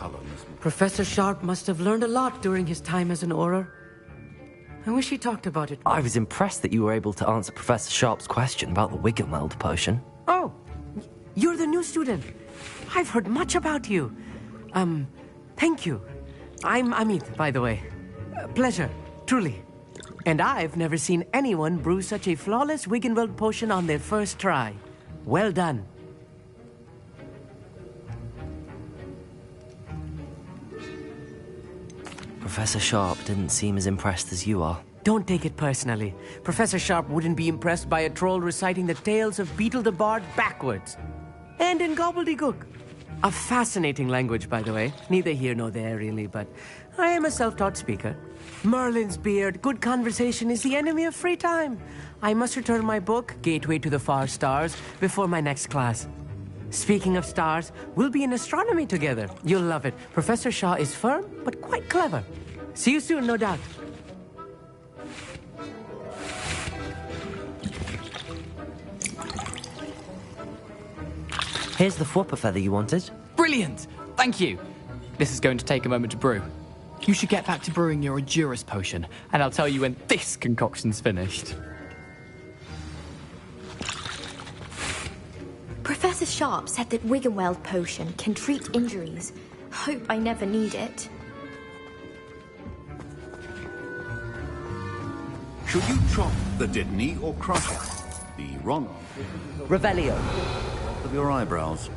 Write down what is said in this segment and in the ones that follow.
colorless. Professor Sharp must have learned a lot during his time as an Auror. I wish he talked about it. I was impressed that you were able to answer Professor Sharp's question about the Wiggenweld potion. Oh, you're the new student. I've heard much about you. Thank you. I'm Amit, by the way. Pleasure, truly. And I've never seen anyone brew such a flawless Wiggenweld potion on their first try. Well done. Professor Sharp didn't seem as impressed as you are. Don't take it personally. Professor Sharp wouldn't be impressed by a troll reciting the tales of Beetle the Bard backwards. And in gobbledygook. A fascinating language, by the way. Neither here nor there, really, but I am a self-taught speaker. Merlin's beard, good conversation is the enemy of free time. I must return my book, Gateway to the Far Stars, before my next class. Speaking of stars, we'll be in astronomy together. You'll love it. Professor Shaw is firm, but quite clever. See you soon, no doubt. Here's the Fwooper feather you wanted. Brilliant! Thank you. This is going to take a moment to brew. You should get back to brewing your Endurus potion, and I'll tell you when this concoction's finished. Professor Sharp said that Wiggenweld potion can treat injuries. Hope I never need it. Should you chop the Didney or crush it? The wrong Revelio. of your eyebrows.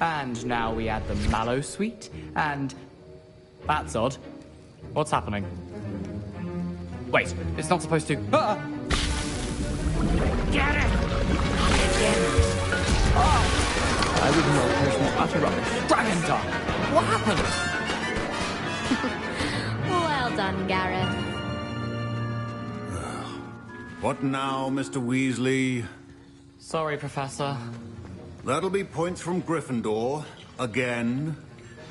And now we add the mallow sweet, and... That's odd. What's happening? Wait, it's not supposed to... Ah! Get it! I wouldn't know potion is utter rubbish. Dragon tongue! What happened? Well done, Gareth. What now, Mr. Weasley? Sorry, Professor. That'll be points from Gryffindor. Again.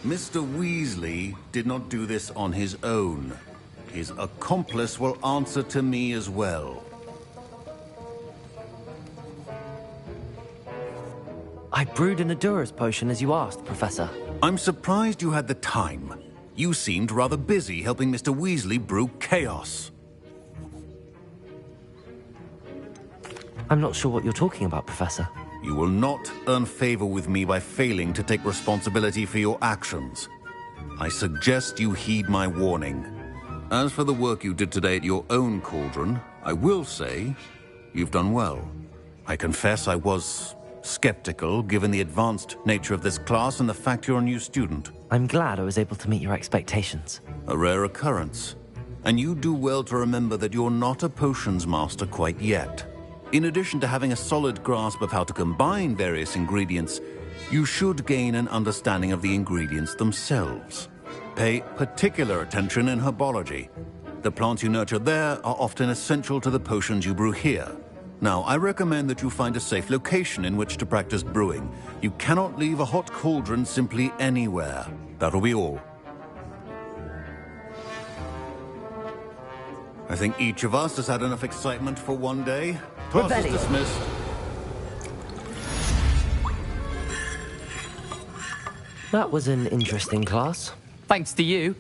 Mr. Weasley did not do this on his own. His accomplice will answer to me as well. I brewed an Endurus potion as you asked, Professor. I'm surprised you had the time. You seemed rather busy helping Mr. Weasley brew chaos. I'm not sure what you're talking about, Professor. You will not earn favor with me by failing to take responsibility for your actions. I suggest you heed my warning. As for the work you did today at your own cauldron, I will say you've done well. I confess I was skeptical, given the advanced nature of this class and the fact you're a new student. I'm glad I was able to meet your expectations. A rare occurrence. And you do well to remember that you're not a potions master quite yet. In addition to having a solid grasp of how to combine various ingredients, you should gain an understanding of the ingredients themselves. Pay particular attention in herbology. The plants you nurture there are often essential to the potions you brew here. Now, I recommend that you find a safe location in which to practice brewing. You cannot leave a hot cauldron simply anywhere. That'll be all. I think each of us has had enough excitement for one day. Class is dismissed. That was an interesting class. Thanks to you.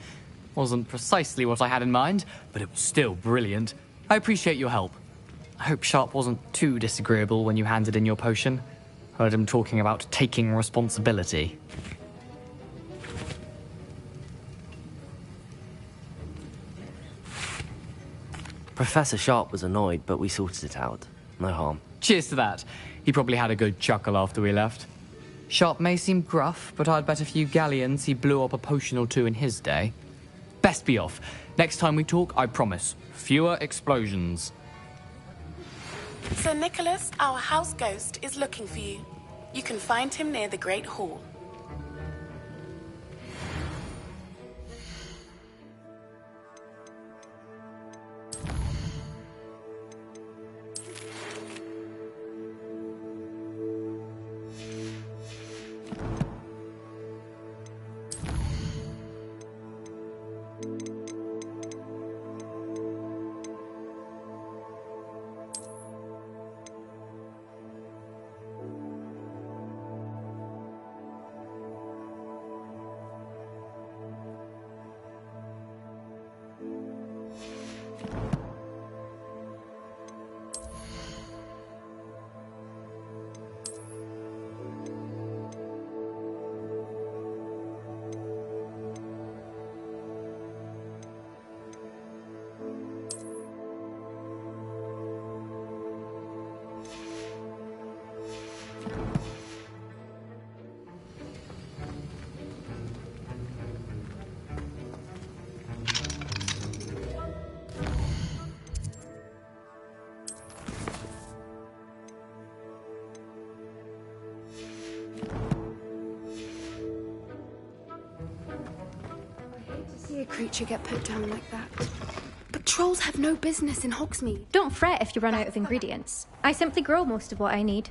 Wasn't precisely what I had in mind, but it was still brilliant. I appreciate your help. I hope Sharp wasn't too disagreeable when you handed in your potion. Heard him talking about taking responsibility. Professor Sharp was annoyed, but we sorted it out. No harm. Cheers to that. He probably had a good chuckle after we left. Sharp may seem gruff, but I'd bet a few galleons he blew up a potion or two in his day. Best be off. Next time we talk, I promise, fewer explosions. Sir Nicholas, our house ghost, is looking for you. You can find him near the Great Hall. A creature get put down like that. But trolls have no business in Hogsmeade. Don't fret if you run out of ingredients. I simply grow most of what I need.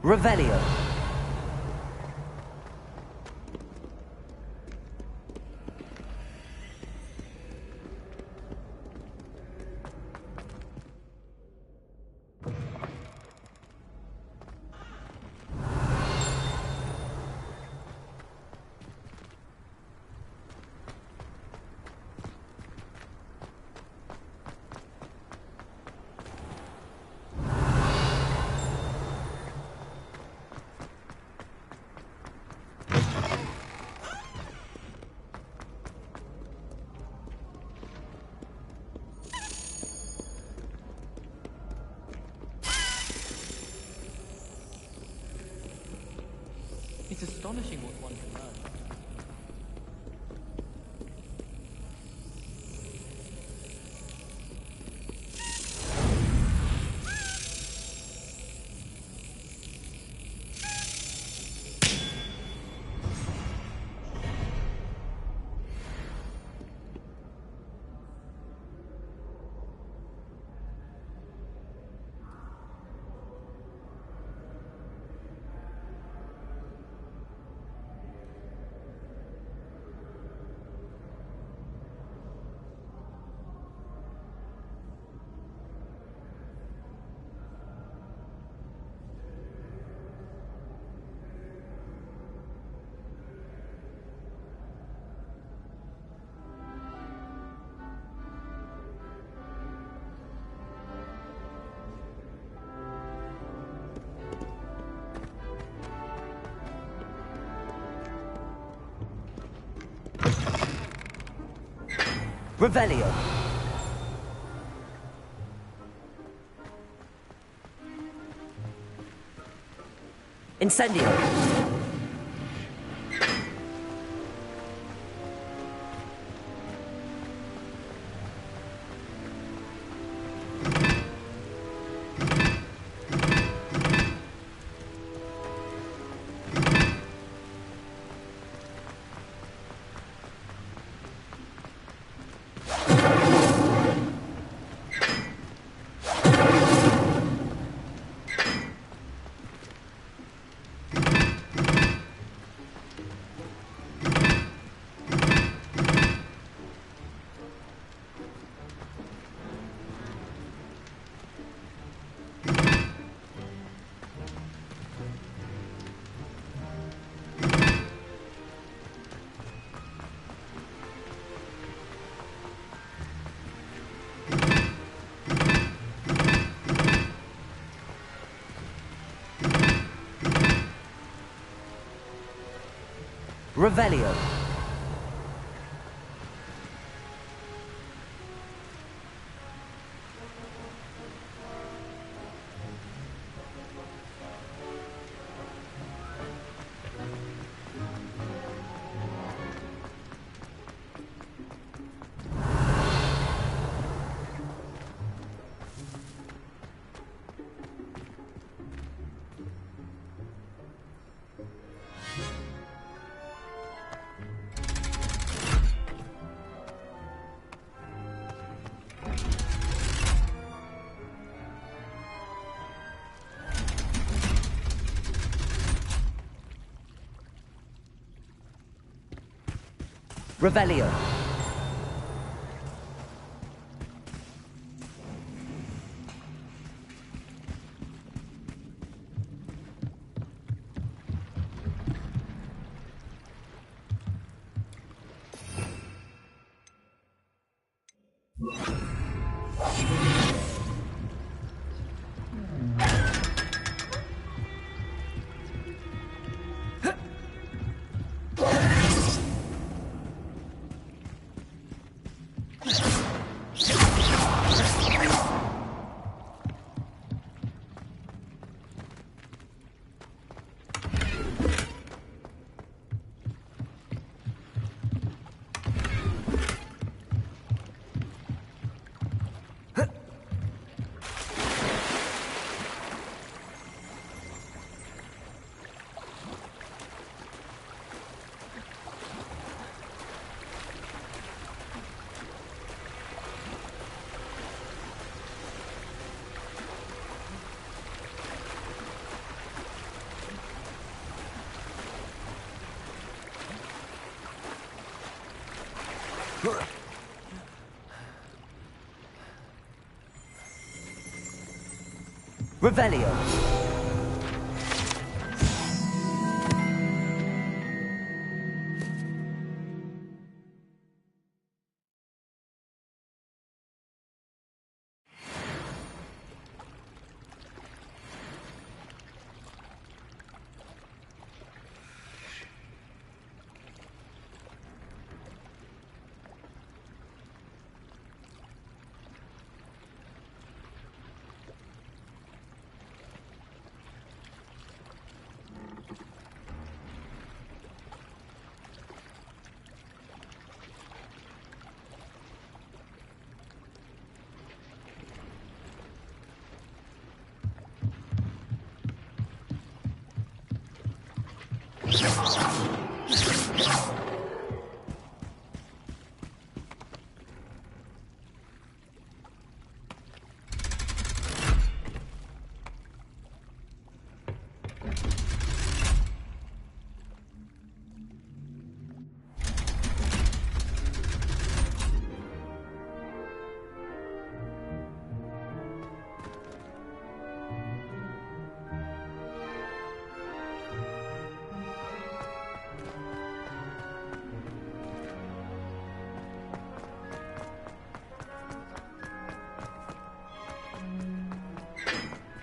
Revelio. It's astonishing what one can learn. Revelio. Incendio. Revelio. Revelio. Revelio.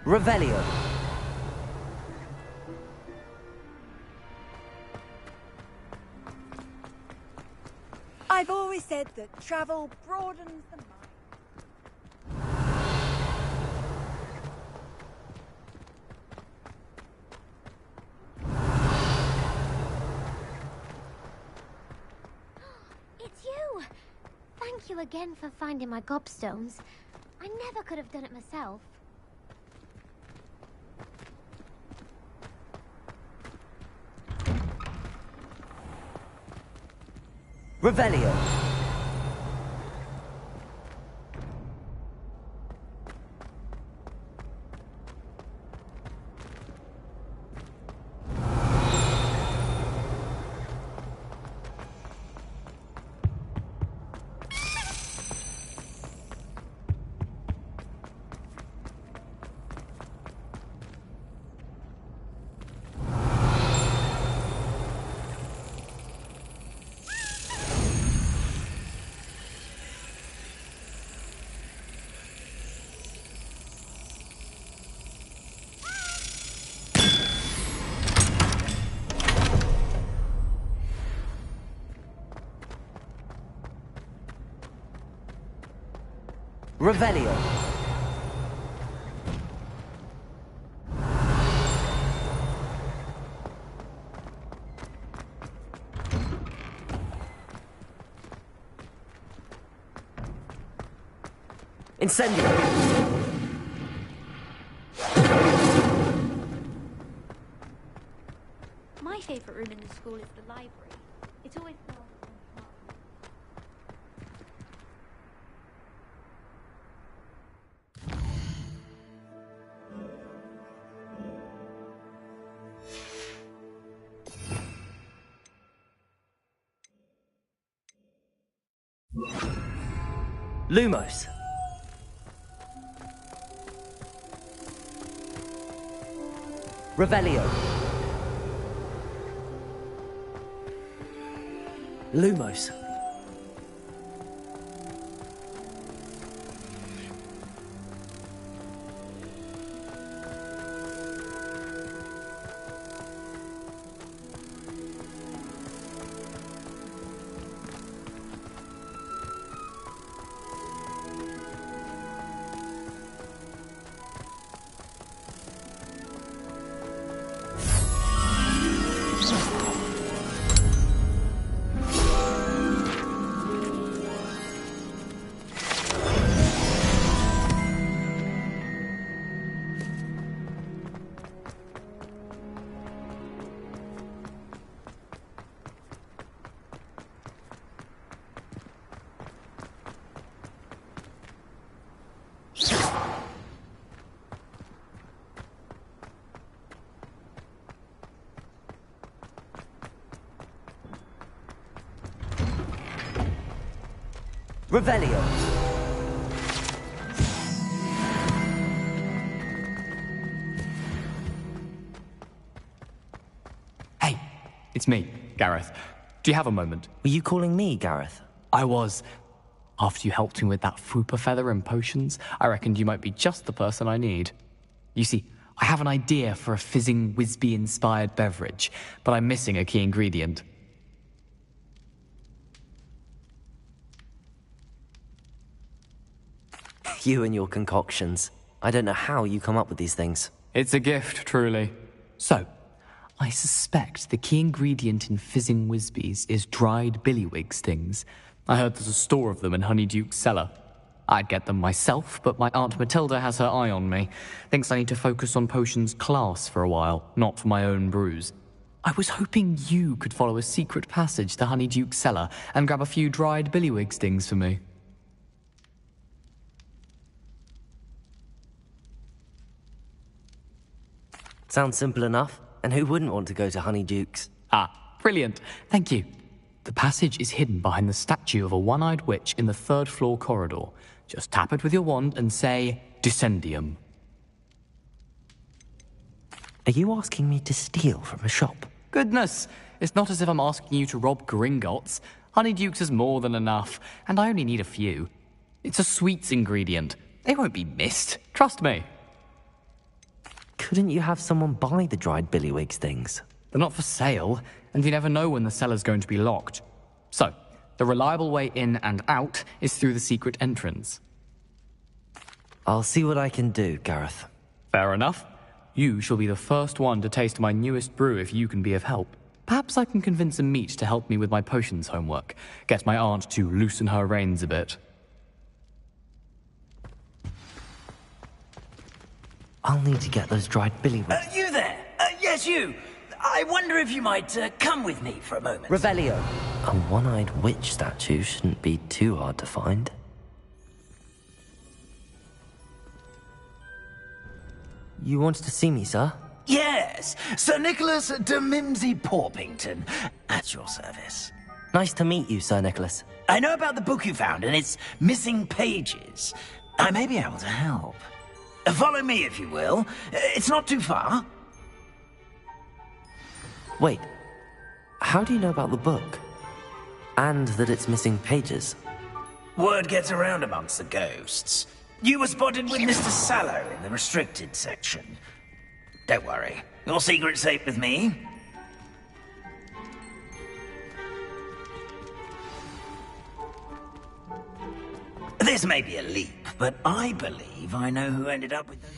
Revelio. I've always always said that travel broadens the mind. It's you! Thank you again for finding my gobstones. I never could have done it myself. Revelio. Revelio. Incendio. My favourite room in the school is the library. It's always filled with Lumos. Revelio. Lumos. Revelio. Hey, it's me, Gareth. Do you have a moment? Were you calling me, Gareth? I was. After you helped me with that Fupa feather and potions, I reckoned you might be just the person I need. You see, I have an idea for a fizzing Whizbee-inspired beverage, but I'm missing a key ingredient. You and your concoctions. I don't know how you come up with these things. It's a gift, truly. So, I suspect the key ingredient in fizzing Whizbees is dried billywig stings. I heard there's a store of them in Honeyduke's cellar. I'd get them myself, but my Aunt Matilda has her eye on me. Thinks I need to focus on potions class for a while, not for my own brews. I was hoping you could follow a secret passage to Honeyduke's cellar and grab a few dried billywig stings for me. Sounds simple enough. And who wouldn't want to go to Honeyduke's? Ah, brilliant. Thank you. The passage is hidden behind the statue of a one-eyed witch in the third-floor corridor. Just tap it with your wand and say, Descendium. Are you asking me to steal from a shop? Goodness, it's not as if I'm asking you to rob Gringotts. Honeyduke's is more than enough, and I only need a few. It's a sweets ingredient. They won't be missed. Trust me. Couldn't you have someone buy the dried billywig things? They're not for sale, and you never know when the cellar's going to be locked. So, The reliable way in and out is through the secret entrance. I'll see what I can do, Gareth. Fair enough. You shall be the first one to taste my newest brew if you can be of help. Perhaps I can convince a meat to help me with my potions homework. Get my aunt to loosen her reins a bit. I'll need to get those dried billywhips. You there? Yes, you. I wonder if you might come with me for a moment. Revelio. A one-eyed witch statue shouldn't be too hard to find. You wanted to see me, sir? Yes, Sir Nicholas de Mimsy Porpington, at your service. Nice to meet you, Sir Nicholas. I know about the book you found and its missing pages. I may be able to help. Follow me, if you will. It's not too far. Wait, how do you know about the book? And that it's missing pages? Word gets around amongst the ghosts. You were spotted with Mr. Sallow in the restricted section. Don't worry, your secret's safe with me. This may be a leap, but I believe I know who ended up with them.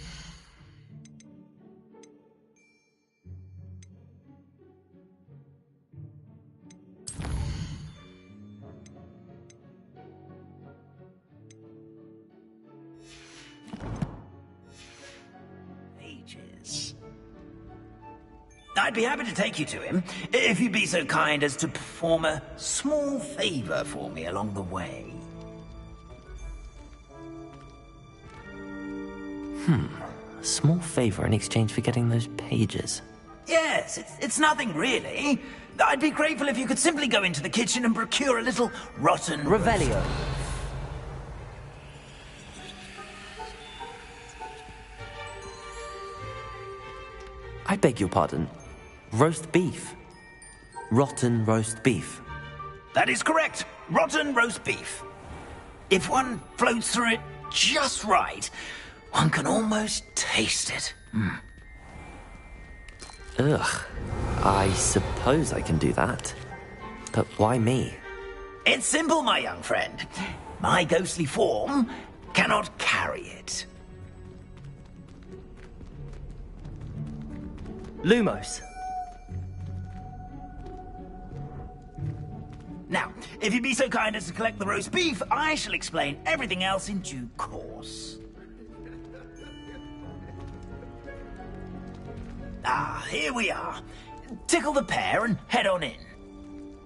Pages. I'd be happy to take you to him, if you'd be so kind as to perform a small favor for me along the way. A small favor in exchange for getting those pages. Yes, it's nothing really. I'd be grateful if you could simply go into the kitchen and procure a little rotten... Revelio. I beg your pardon. Roast beef. Rotten roast beef. That is correct. Rotten roast beef. If one floats through it just right, one can almost taste it. Ugh. I suppose I can do that. But why me? It's simple, my young friend. My ghostly form cannot carry it. Lumos. Now, if you'd be so kind as to collect the roast beef, I shall explain everything else in due course. Ah, here we are. Tickle the pear and head on in.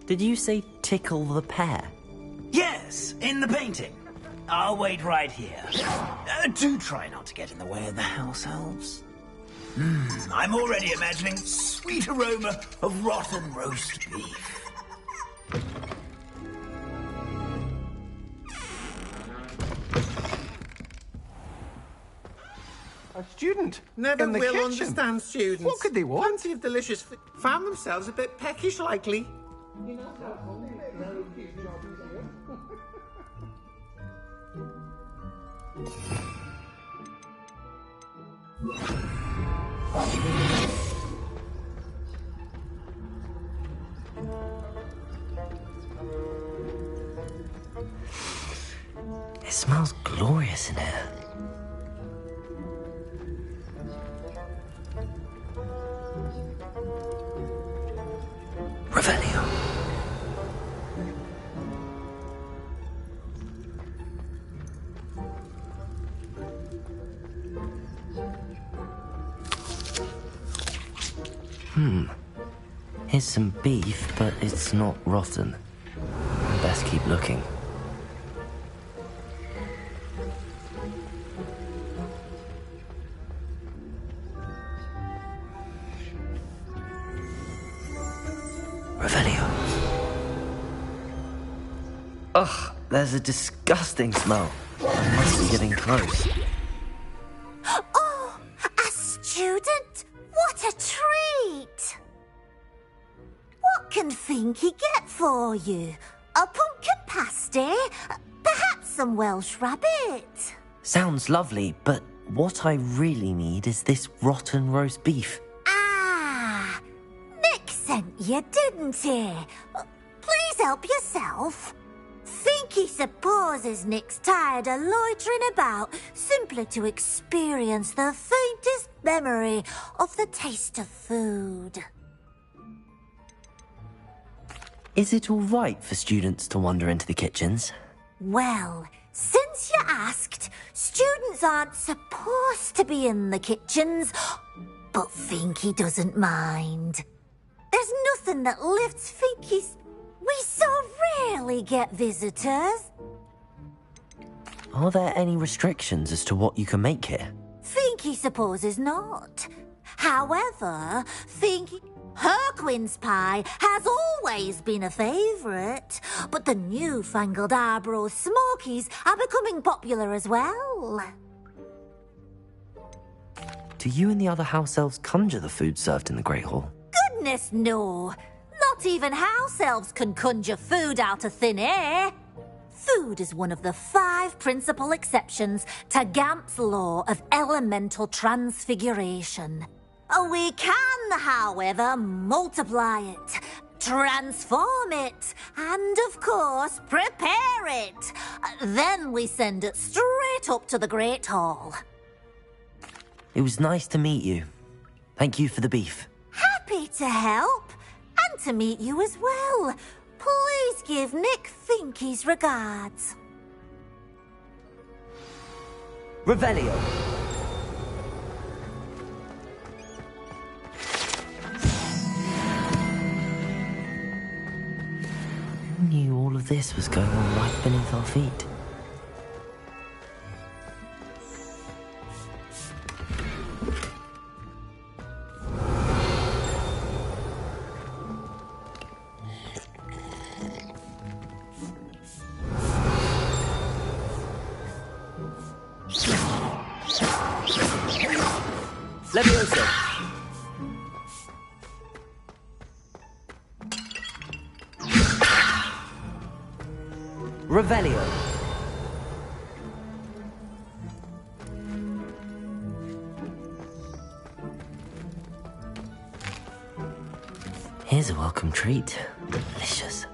Did you say tickle the pear? Yes, in the painting. I'll wait right here. Do try not to get in the way of the house elves. I'm already imagining sweet aroma of rotten roast beef. A student Never in the will kitchen. understand students. What could they want? Plenty of delicious found themselves a bit peckish, likely. It smells glorious in here. Revelio. Here's some beef, but it's not rotten. Best keep looking. Revelio. Ugh, there's a disgusting smell. I must be getting close. Oh, a student? What a treat! What can Finky get for you? A pumpkin pasty? Perhaps some Welsh rabbit? Sounds lovely, but what I really need is this rotten roast beef. Ah, Nick sent you, didn't he? Please help yourself. Finky supposes Nick's tired of loitering about simply to experience the faintest memory of the taste of food. Is it all right for students to wander into the kitchens? Well, since you asked, students aren't supposed to be in the kitchens, but Finky doesn't mind. There's nothing that lifts Finky's... We so rarely get visitors. Are there any restrictions as to what you can make here? Finky supposes not. However, Finky... Harquin's pie has always been a favourite, but the newfangled Arbroath Smokies are becoming popular as well. Do you and the other house elves conjure the food served in the Great Hall? Goodness, no. Not even house elves can conjure food out of thin air. Food is one of the 5 principal exceptions to Gamp's law of elemental transfiguration. We can, however, multiply it, transform it, and, of course, prepare it. Then we send it straight up to the Great Hall. It was nice to meet you. Thank you for the beef. Happy to help, and to meet you as well. Please give Nick Finky's regards. Revelio. Who knew all of this was going on right beneath our feet? Levioso. Revelio. Here's a welcome treat. Delicious.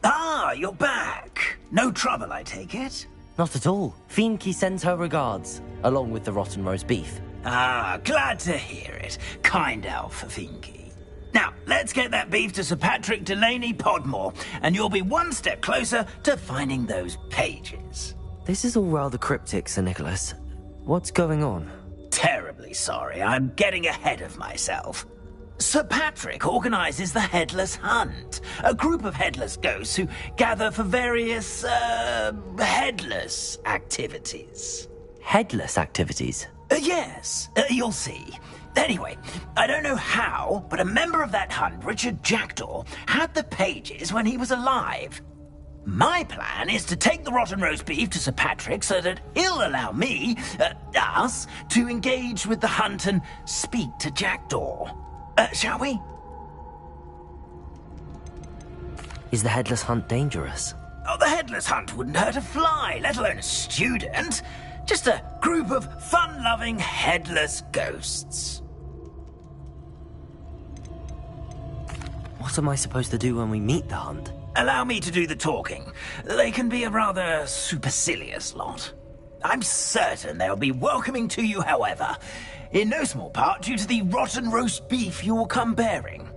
Ah, you're back. No trouble, I take it? Not at all. Finky sends her regards, along with the rotten roast beef. Ah, glad to hear it. Kind elf for Finky. Now, let's get that beef to Sir Patrick Delaney Podmore, and you'll be one step closer to finding those pages. This is all rather cryptic, Sir Nicholas. What's going on? Terribly sorry, I'm getting ahead of myself. Sir Patrick organises the Headless Hunt, a group of headless ghosts who gather for various, headless activities. Headless activities? Yes, you'll see. Anyway, I don't know how, but a member of that hunt, Richard Jackdaw, had the pages when he was alive. My plan is to take the rotten roast beef to Sir Patrick so that he'll allow me, us, to engage with the hunt and speak to Jackdaw. Shall we? Is the Headless Hunt dangerous? Oh, the Headless Hunt wouldn't hurt a fly, let alone a student. Just a group of fun-loving headless ghosts. What am I supposed to do when we meet the hunt? Allow me to do the talking. They can be a rather supercilious lot. I'm certain they'll be welcoming to you, however, in no small part due to the rotten roast beef you will come bearing.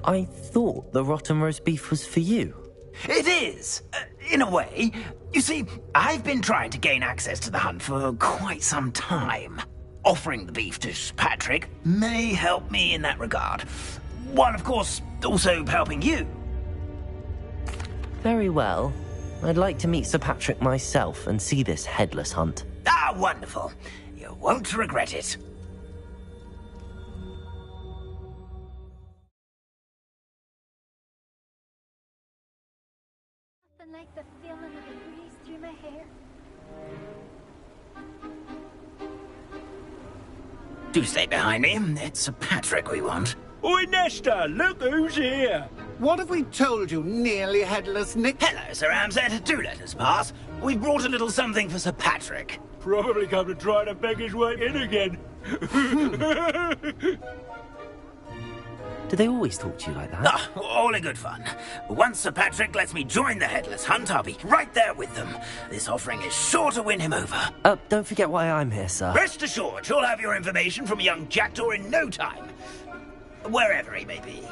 I thought the rotten roast beef was for you. It is, in a way. You see, I've been trying to gain access to the hunt for quite some time. Offering the beef to Patrick may help me in that regard. While, of course, also helping you. Very well. I'd like to meet Sir Patrick myself and see this Headless Hunt. Ah, wonderful. You won't regret it. Nothing like the feeling of the breeze through my hair. Do stay behind me. It's Sir Patrick we want. Oi, Nesta, look who's here. What have we told you, nearly headless Nick? Hello, Sir Ramsed. Do let us pass. We've brought a little something for Sir Patrick. Probably come to try to beg his way in again. Do they always talk to you like that? Ah, all in good fun. Once Sir Patrick lets me join the Headless Hunt, I'll be right there with them. This offering is sure to win him over. Don't forget why I'm here, sir. Rest assured, you'll have your information from young Jackdaw in no time. Wherever he may be.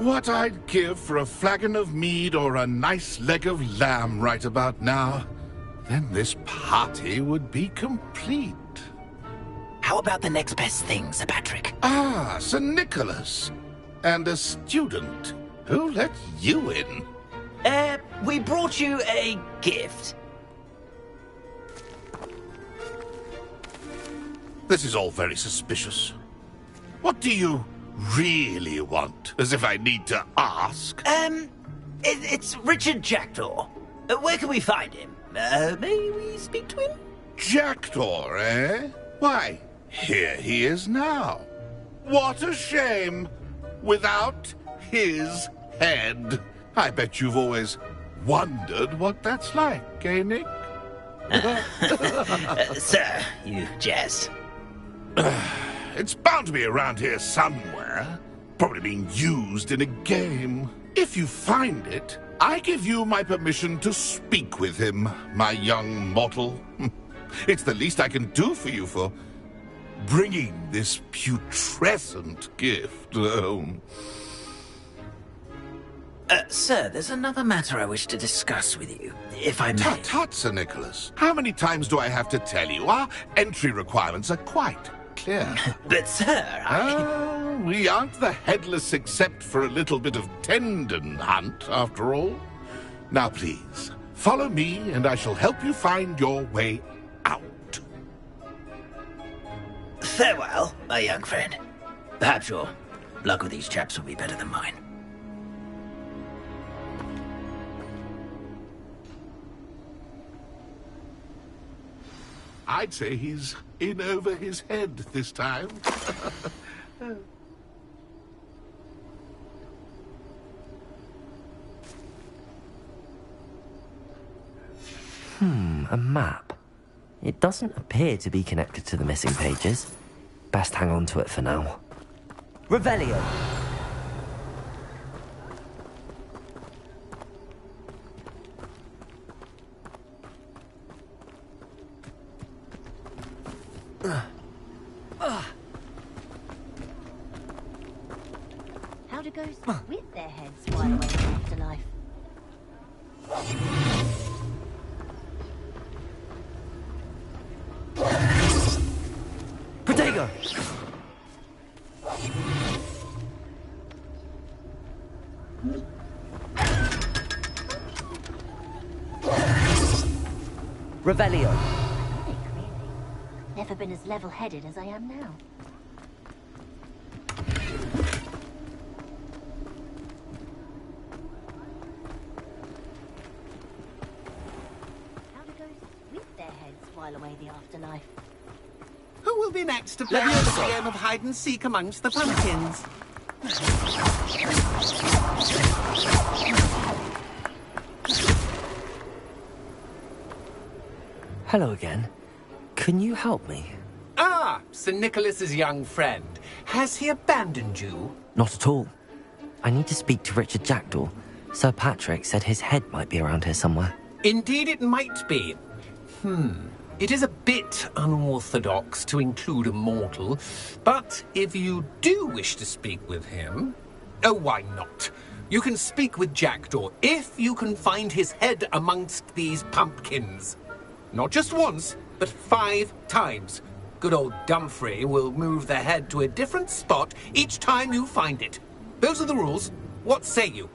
What I'd give for a flagon of mead or a nice leg of lamb right about now. Then this party would be complete. How about the next best thing, Sir Patrick? Ah, Sir Nicholas. And a student. Who let you in? We brought you a gift. This is all very suspicious. What do you really want? As if I need to ask. It's Richard Jackdaw. Where can we find him? May we speak to him? Jackdaw, eh? Why, here he is now. What a shame. Without his head. I bet you've always wondered what that's like, eh, Nick? Sir, you jest. It's bound to be around here somewhere. Probably being used in a game. If you find it, I give you my permission to speak with him, my young mortal. It's the least I can do for you for bringing this putrescent gift home. Sir, there's another matter I wish to discuss with you, if I may. Tut, tut, Sir Nicholas. How many times do I have to tell you? Our entry requirements are quite clear. But, sir, we aren't the Headless except for a little bit of tendon hunt, after all. Now, please, follow me, and I shall help you find your way out. Farewell, my young friend. Perhaps your luck with these chaps will be better than mine. I'd say he's in over his head this time. A map. It doesn't appear to be connected to the missing pages. Best hang on to it for now. Revelio! How do ghosts with their heads while away in the afterlife? Protego! Revelio. Ironic, really. Never been as level-headed as I am now. How do ghosts with their heads while away the afterlife? Who will be next to play a game of hide-and-seek amongst the pumpkins? Hello again. Can you help me? Ah, Sir Nicholas's young friend. Has he abandoned you? Not at all. I need to speak to Richard Jackdaw. Sir Patrick said his head might be around here somewhere. Indeed it might be. It is a bit unorthodox to include a mortal, but if you do wish to speak with him... Oh, why not? You can speak with Jackdaw if you can find his head amongst these pumpkins. Not just once, but 5 times. Good old Dumfrey will move the head to a different spot each time you find it. Those are the rules. What say you?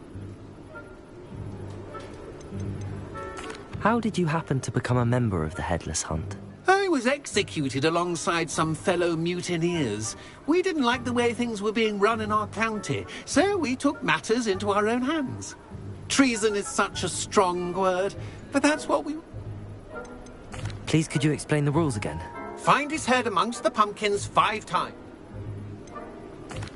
How did you happen to become a member of the Headless Hunt? I was executed alongside some fellow mutineers. We didn't like the way things were being run in our county, so we took matters into our own hands. Treason is such a strong word, but that's what we... Please, could you explain the rules again? Find his head amongst the pumpkins 5 times.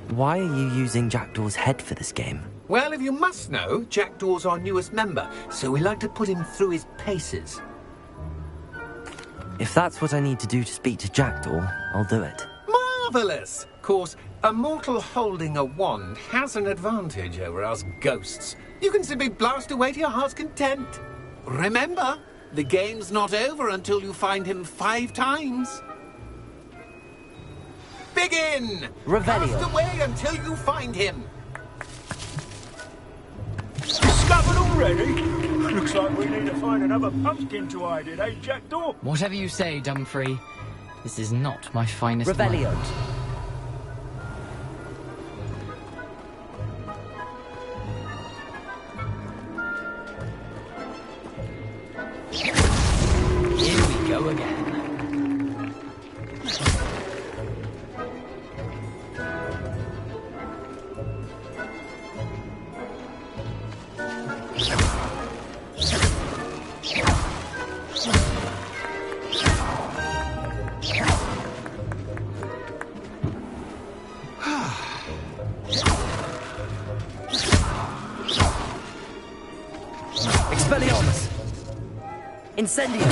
Why are you using Jackdaw's head for this game? Well, if you must know, Jackdaw's our newest member, so we like to put him through his paces. If that's what I need to do to speak to Jackdaw, I'll do it. Marvellous! Of course, a mortal holding a wand has an advantage over us ghosts. You can simply blast away to your heart's content. Remember, the game's not over until you find him 5 times. Begin! Revelio. Blast away until you find him. Discovered already? Looks like we need to find another pumpkin to hide in, eh, Jackdaw? Whatever you say, Dumfrey. This is not my finest Revelio. moment. Here we go again. Expelliarmus! Incendio!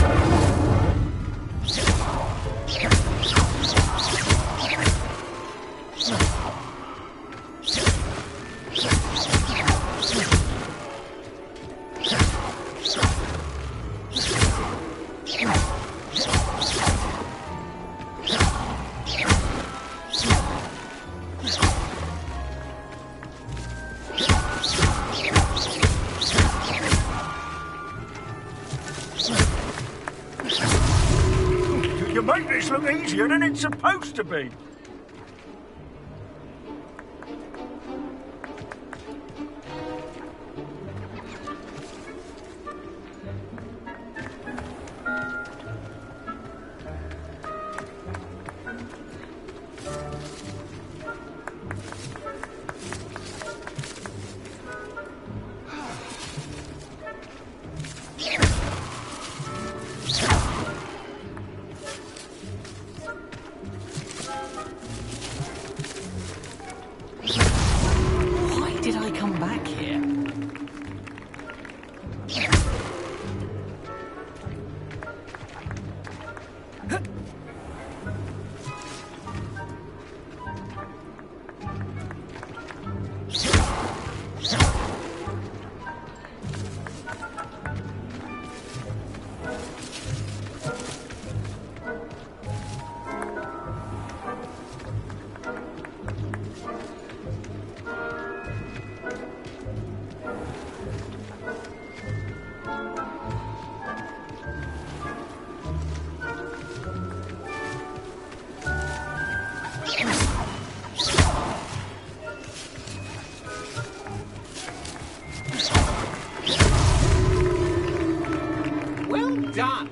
You make this look easier than it's supposed to be. Why did I come back here? Well done!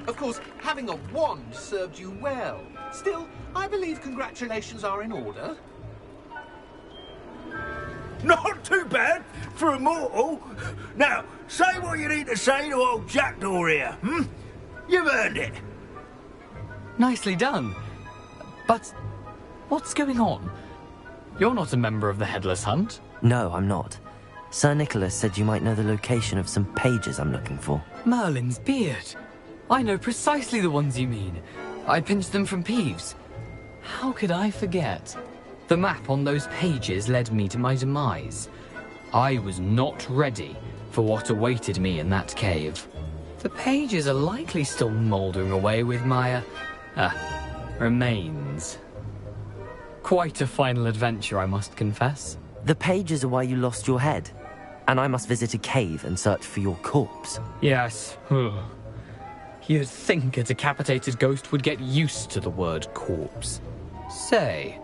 Of course, having a wand served you well. Still, I believe congratulations are in order. Not too bad for a mortal. Now, say what you need to say to old Jackdaw here, hmm? You've earned it. Nicely done. But what's going on? You're not a member of the Headless Hunt. No, I'm not. Sir Nicholas said you might know the location of some pages I'm looking for. Merlin's beard. I know precisely the ones you mean. I pinched them from Peeves. How could I forget? The map on those pages led me to my demise. I was not ready for what awaited me in that cave. The pages are likely still mouldering away with my, remains. Quite a final adventure, I must confess. The pages are why you lost your head, and I must visit a cave and search for your corpse. Yes. You'd think a decapitated ghost would get used to the word corpse. Say,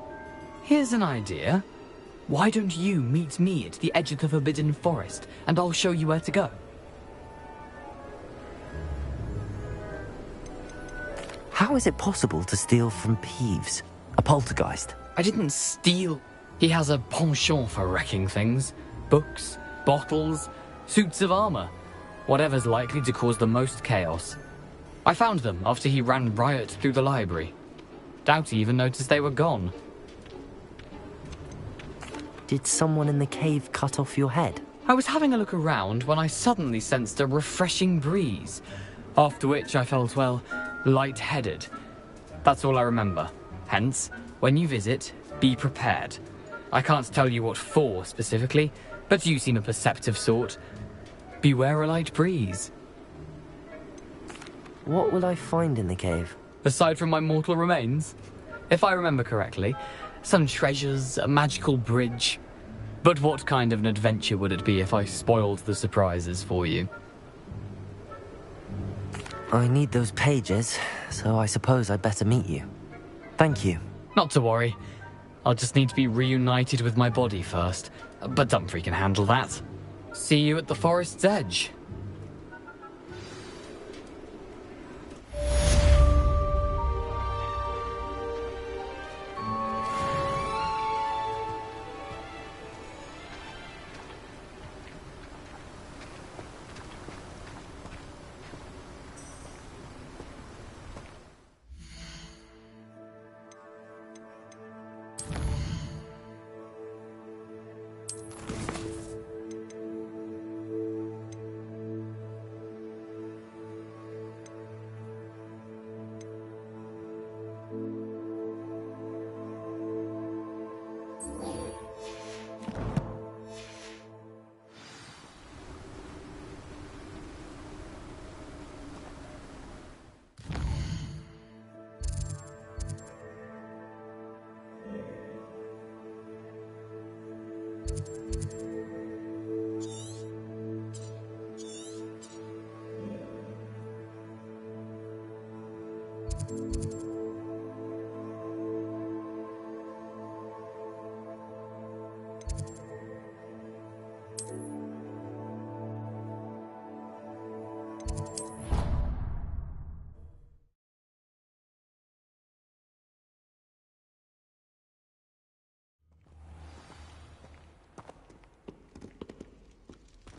here's an idea. Why don't you meet me at the edge of the Forbidden Forest, and I'll show you where to go? How is it possible to steal from Peeves, a poltergeist? I didn't steal. He has a penchant for wrecking things. Books, bottles, suits of armor. Whatever's likely to cause the most chaos. I found them after he ran riot through the library. Doubt he even noticed they were gone. Did someone in the cave cut off your head? I was having a look around when I suddenly sensed a refreshing breeze. After which I felt, well, light-headed. That's all I remember. Hence, when you visit, be prepared. I can't tell you what for specifically, but you seem a perceptive sort. Beware a light breeze. What will I find in the cave? Aside from my mortal remains? If I remember correctly, some treasures, a magical bridge. But what kind of an adventure would it be if I spoiled the surprises for you? I need those pages, so I suppose I'd better meet you. Thank you. Not to worry. I'll just need to be reunited with my body first. But Dumfries can handle that. See you at the forest's edge.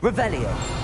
Revelio.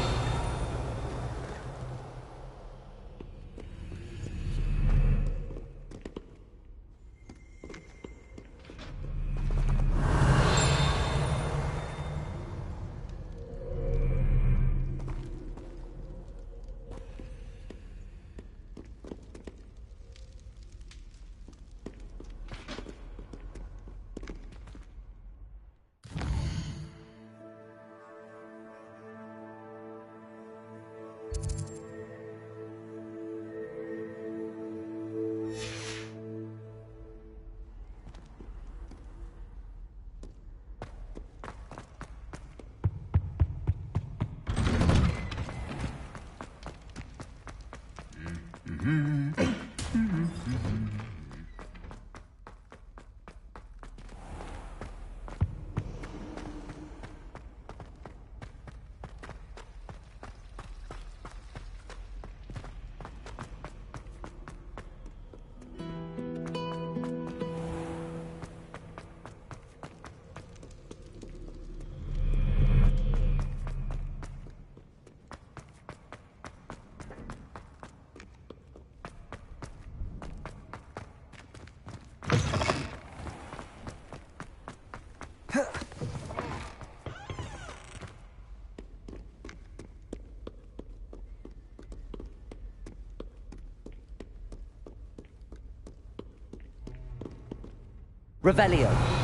Revelio.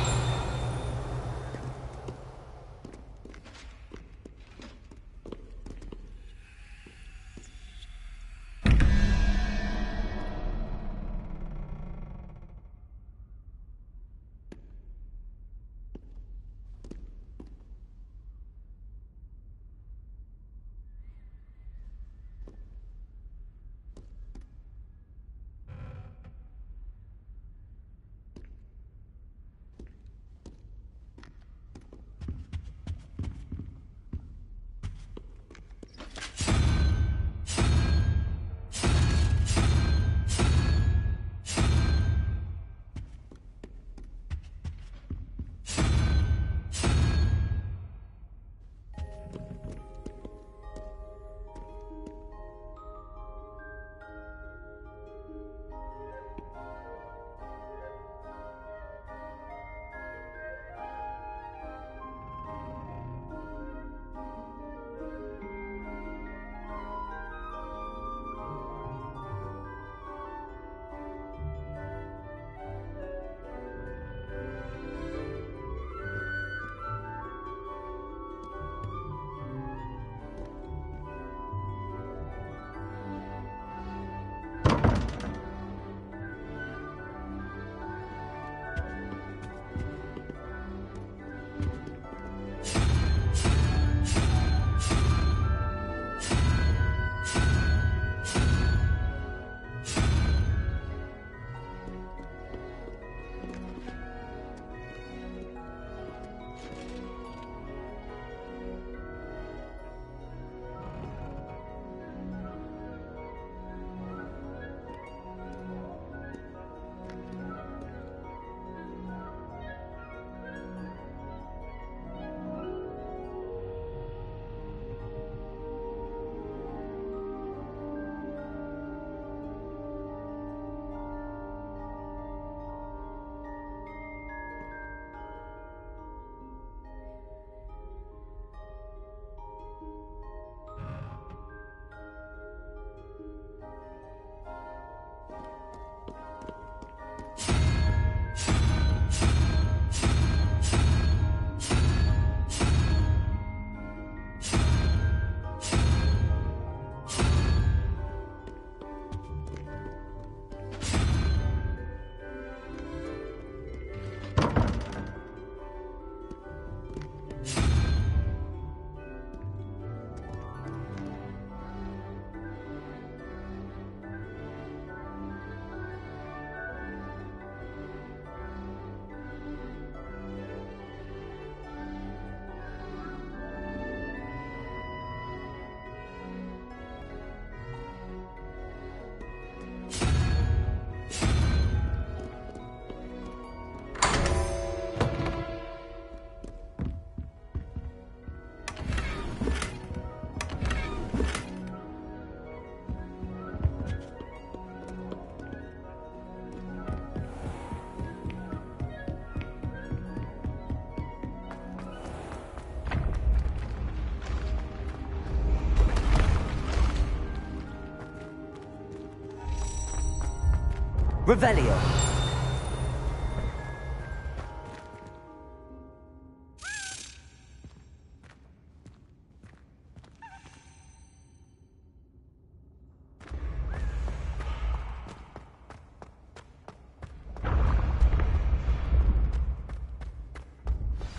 Revelio.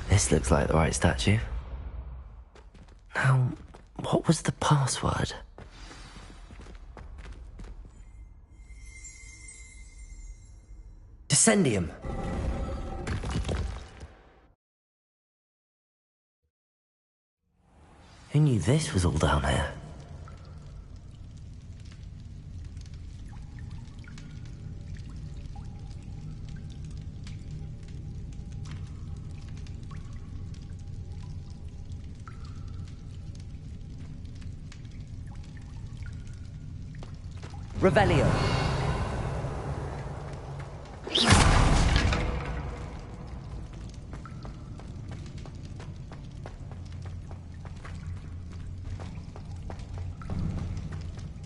This looks like the right statue. Now, what was the password? Descendium. Who knew this was all down here? Revelio.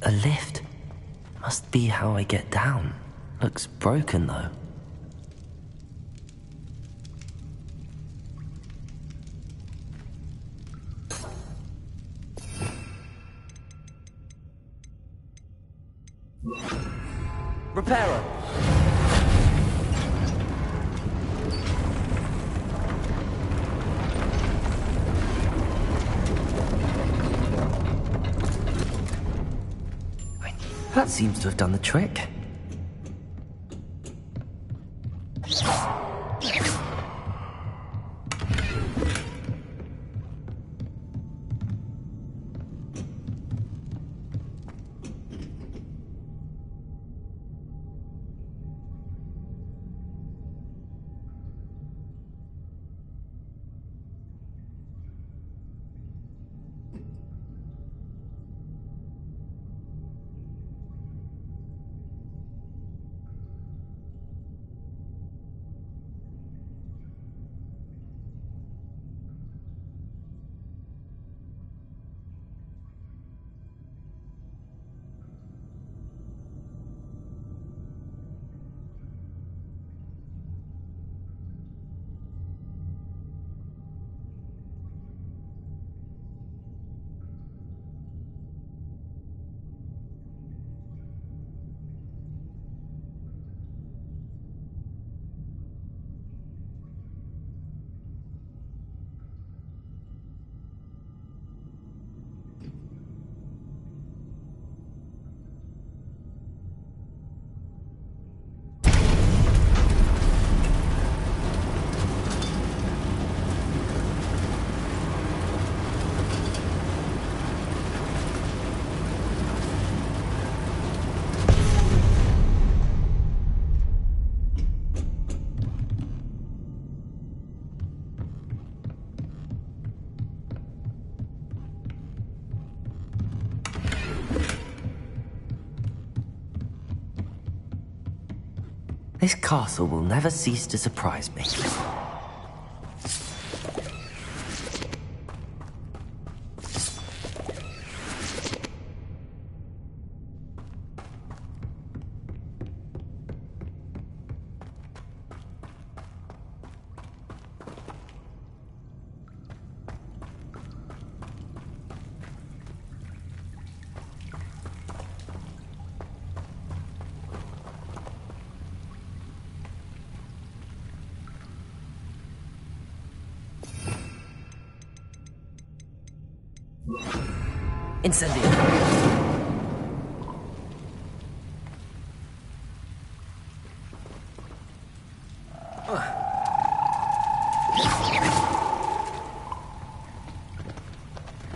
A lift. Must be how I get down. Looks broken, though. Reparo. That seems to have done the trick. This castle will never cease to surprise me. Incendio.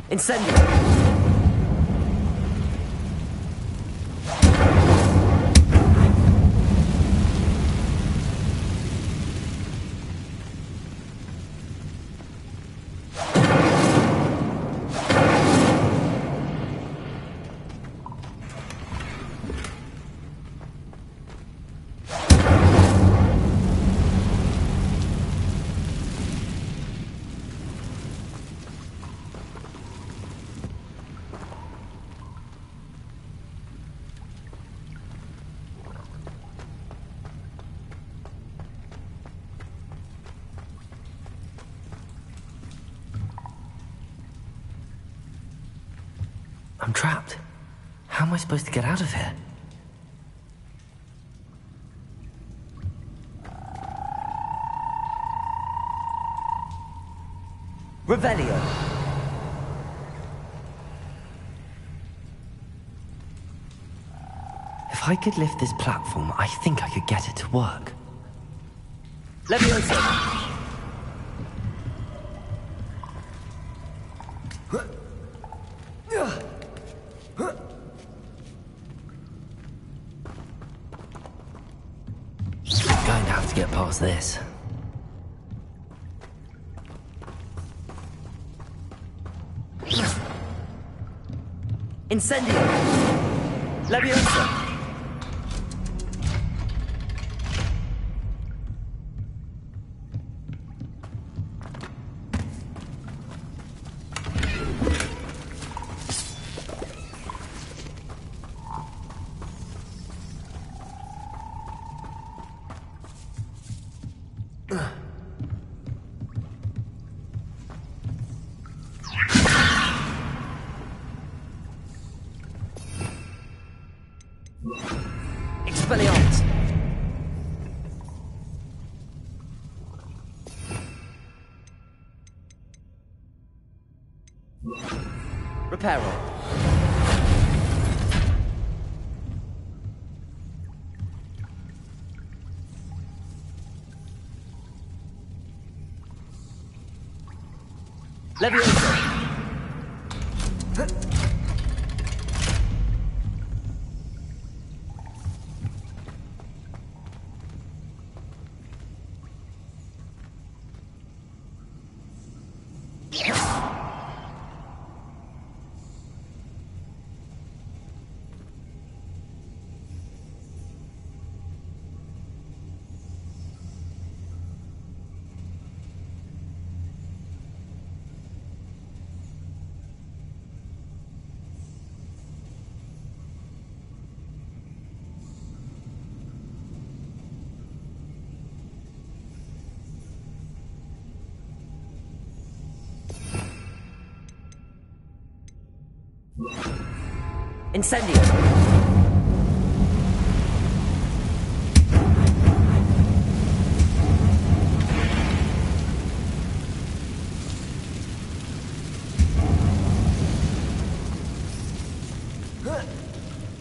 Incendio. I'm trapped. How am I supposed to get out of here? Revelio. If I could lift this platform, I think I could get it to work. Leviosa. Going to have to get past this. Incendio! Leviosa! Expelliarmus! Reparo. Leviosa. Incendio!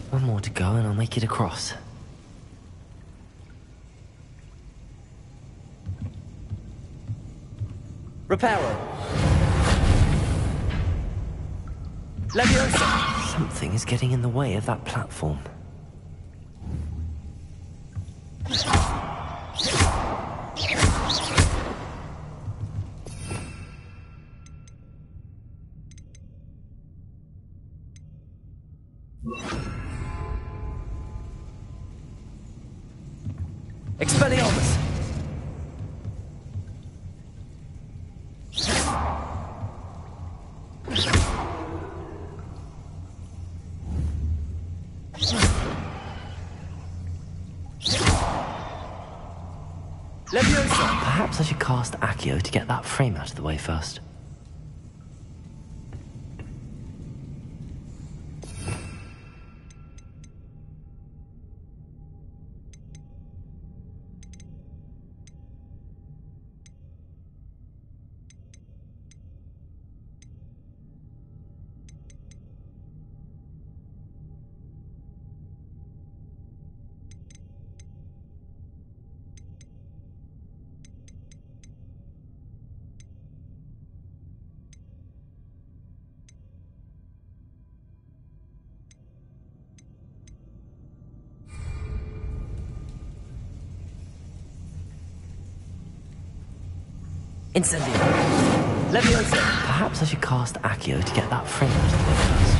One more to go and I'll make it across. Reparo! Leviosa! Something is getting in the way of that platform. Expelliarmus! Leviosa! Perhaps I should cast Accio to get that frame out of the way first. Incendio! Leviosa! Perhaps I should cast Accio to get that frame out of the way first.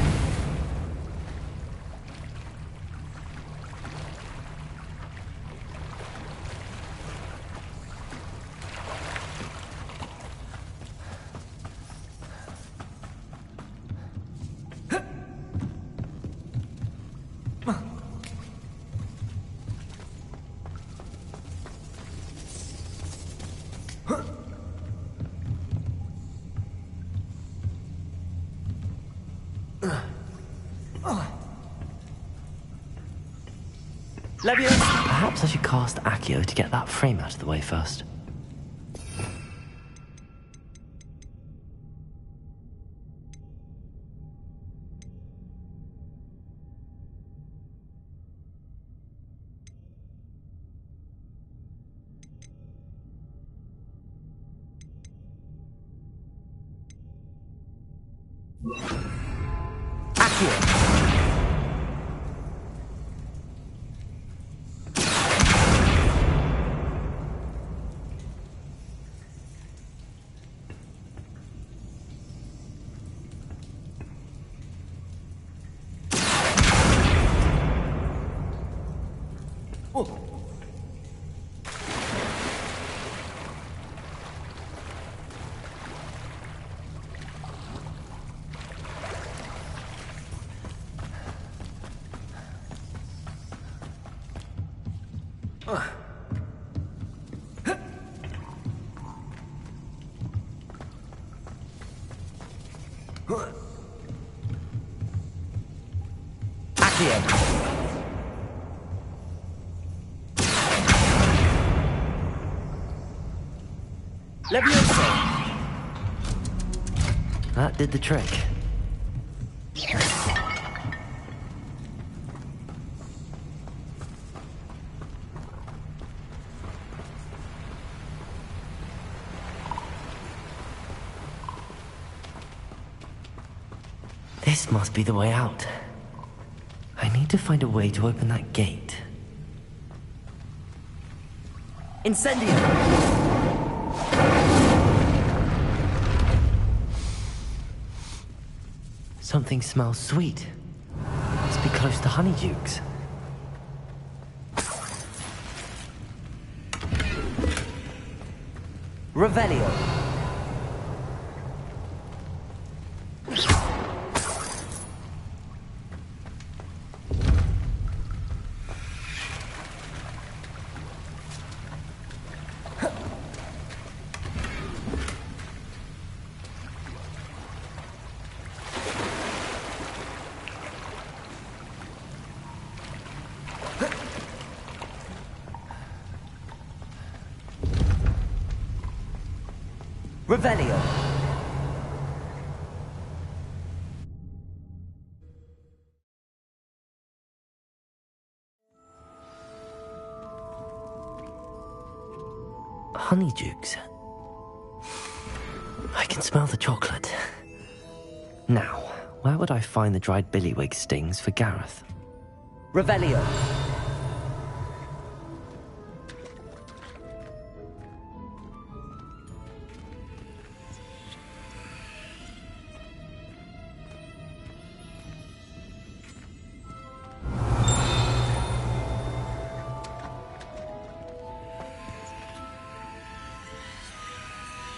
Perhaps I should cast Accio to get that frame out of the way first. That did the trick. This must be the way out. I need to find a way to open that gate. Incendio! Something smells sweet. Must be close to Honeydukes. Revelio. Revelio. Honeydukes. I can smell the chocolate. Now, where would I find the dried billywig stings for Gareth? Revelio.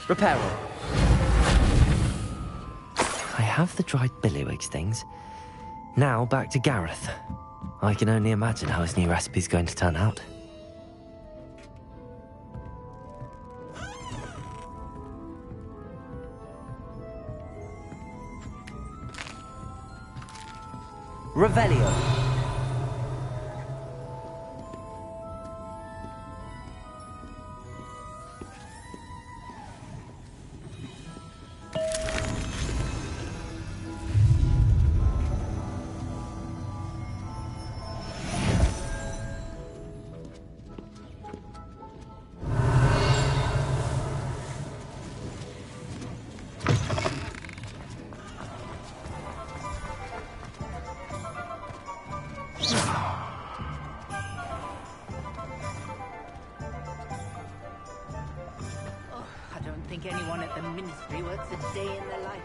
Reparo. I have the dried billywig stings. Now back to Gareth. I can only imagine how his new recipe's going to turn out. Revelio. I don't think anyone at the ministry works a day in their life.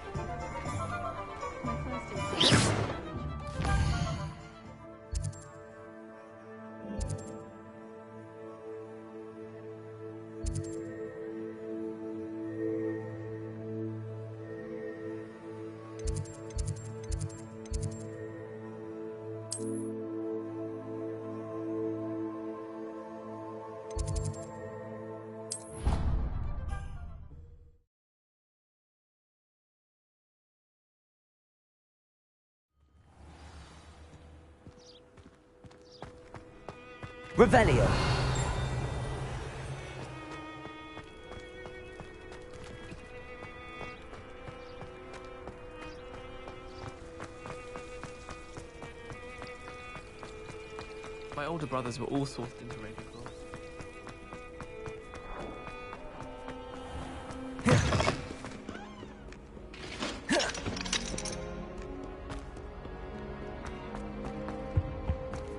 My first instinct. Revelio. My older brothers were all sourced into Ravenclaw.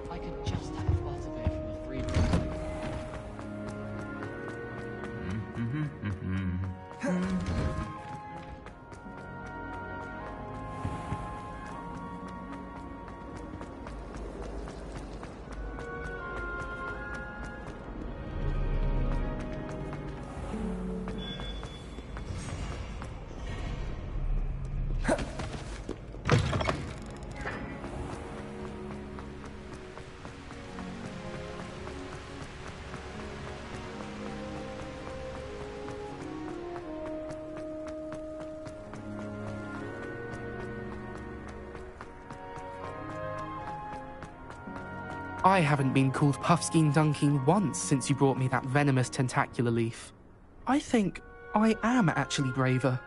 I could just have a butterbeer from the free I haven't been called Puffskein Dunking once since you brought me that venomous tentacular leaf. I think I am actually braver.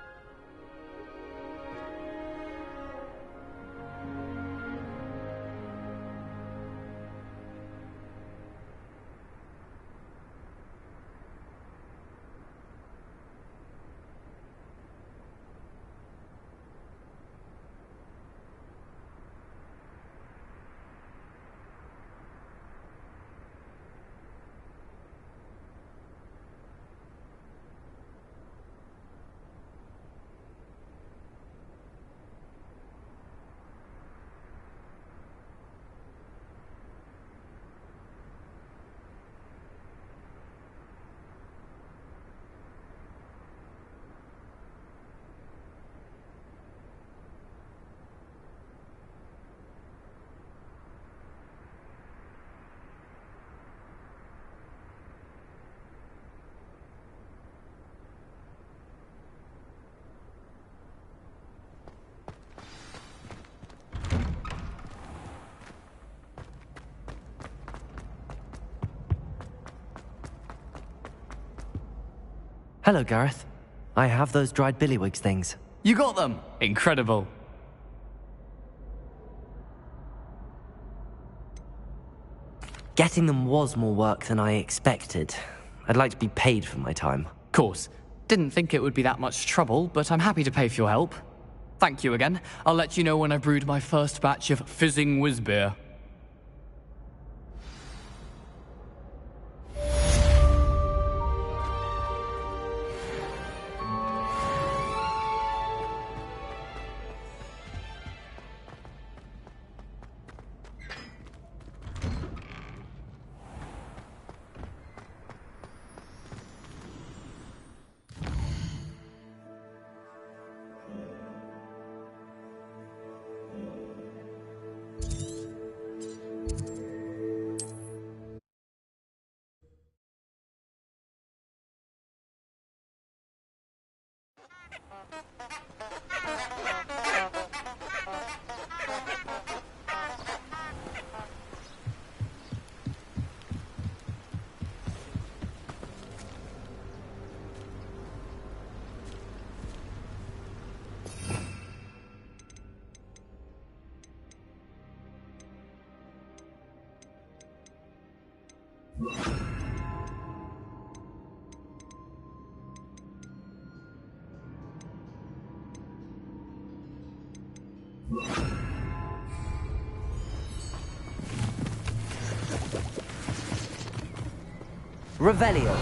Hello, Gareth. I have those dried billywigs things. You got them! Incredible. Getting them was more work than I expected. I'd like to be paid for my time. Course. Didn't think it would be that much trouble, but I'm happy to pay for your help. Thank you again. I'll let you know when I've brewed my first batch of fizzing whiz-beer. Revelio.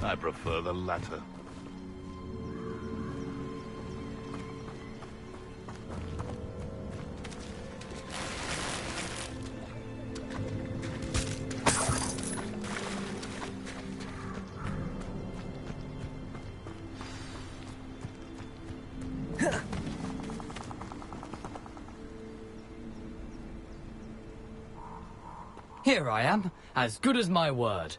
I prefer the latter. Here I am, as good as my word.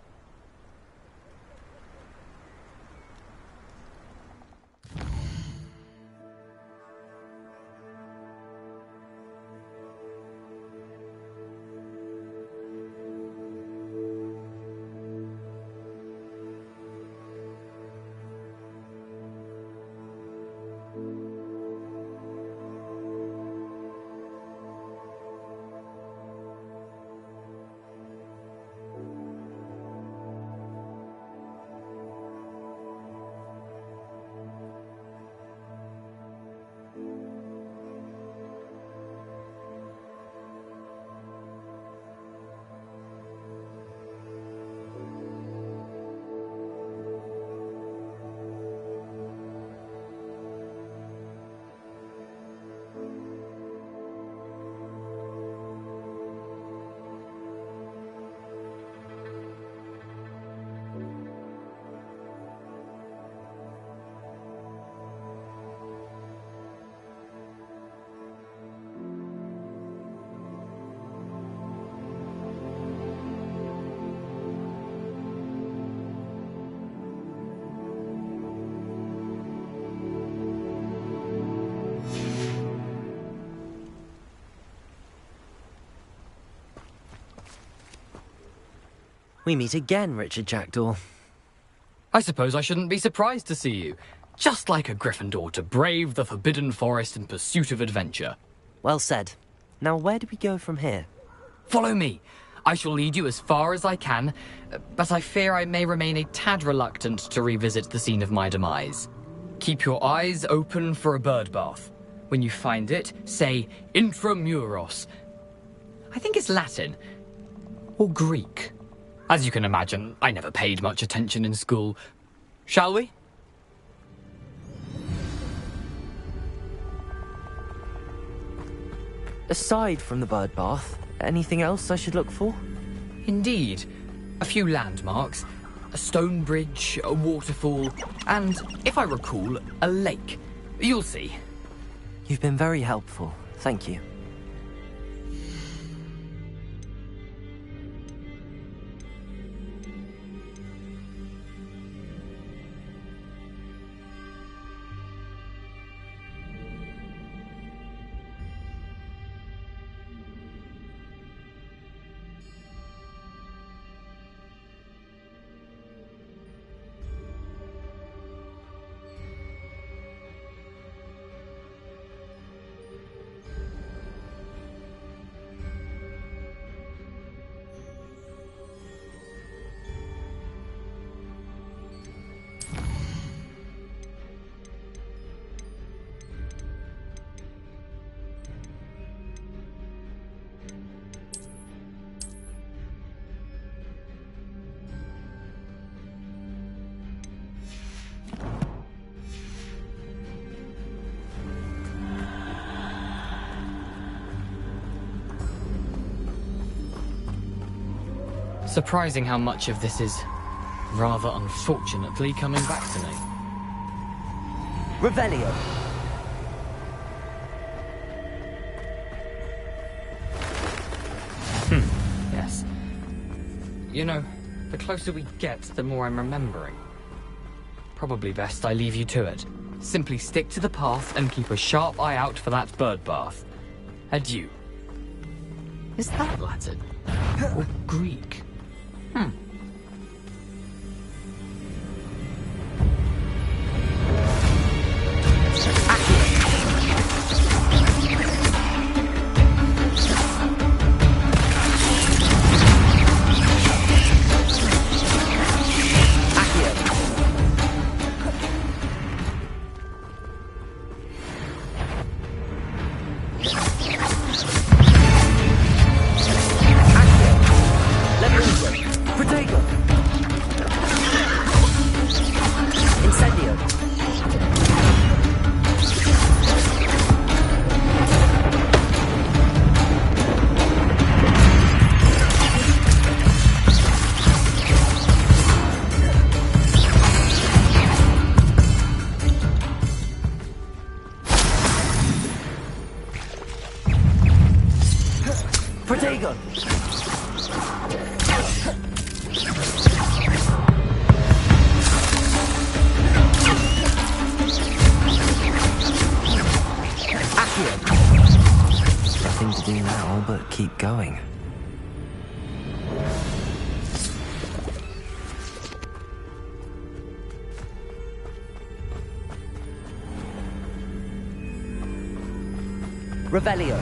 We meet again, Richard Jackdaw. I suppose I shouldn't be surprised to see you. Just like a Gryffindor to brave the Forbidden Forest in pursuit of adventure. Well said. Now, where do we go from here? Follow me. I shall lead you as far as I can, but I fear I may remain a tad reluctant to revisit the scene of my demise. Keep your eyes open for a bird bath. When you find it, say intramuros. I think it's Latin. Or Greek. As you can imagine, I never paid much attention in school. Shall we? Aside from the bird bath, anything else I should look for? Indeed. A few landmarks, a stone bridge, a waterfall, and, if I recall, a lake. You'll see. You've been very helpful. Thank you. Surprising how much of this is, rather unfortunately, coming back to me. Revelio. Yes. You know, the closer we get, the more I'm remembering. Probably best I leave you to it. Simply stick to the path and keep a sharp eye out for that bird bath. Adieu. Is that Latin? Or Greek? nothing to do now but keep going. Revelio.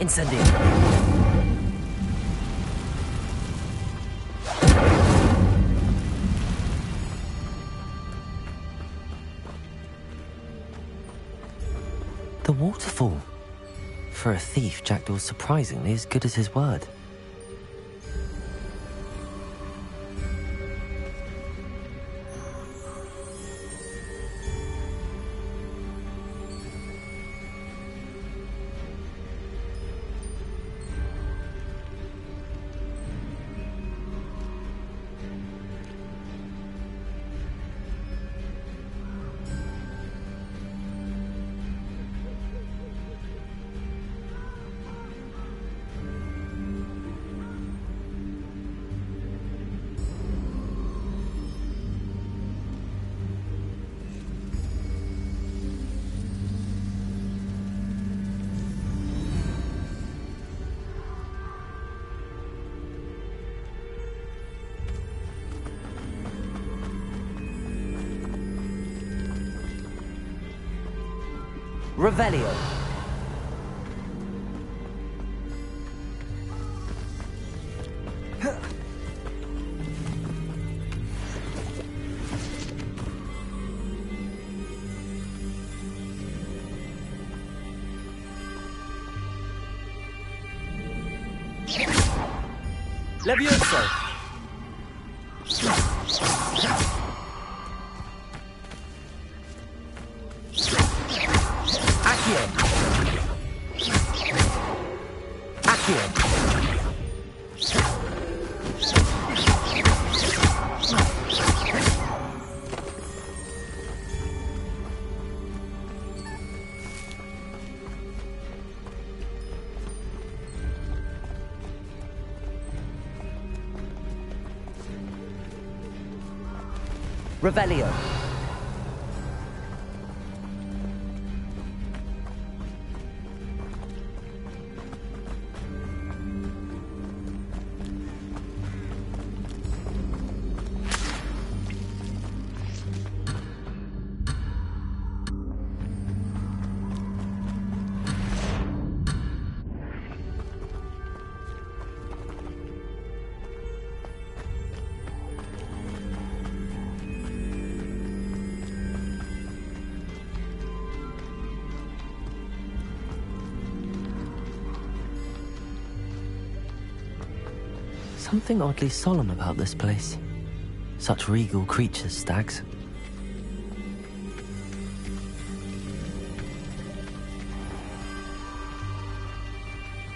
Incendio. The waterfall. For a thief, Jackdaw's surprisingly as good as his word. Revelio. Levioso. Revelio. Something oddly solemn about this place. Such regal creatures, stags.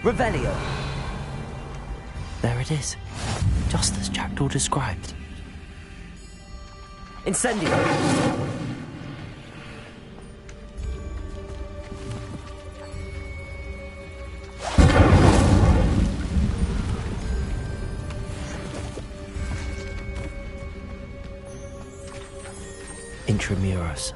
Revelio. There it is. Just as Jackdaw described. Incendio. Intramuros.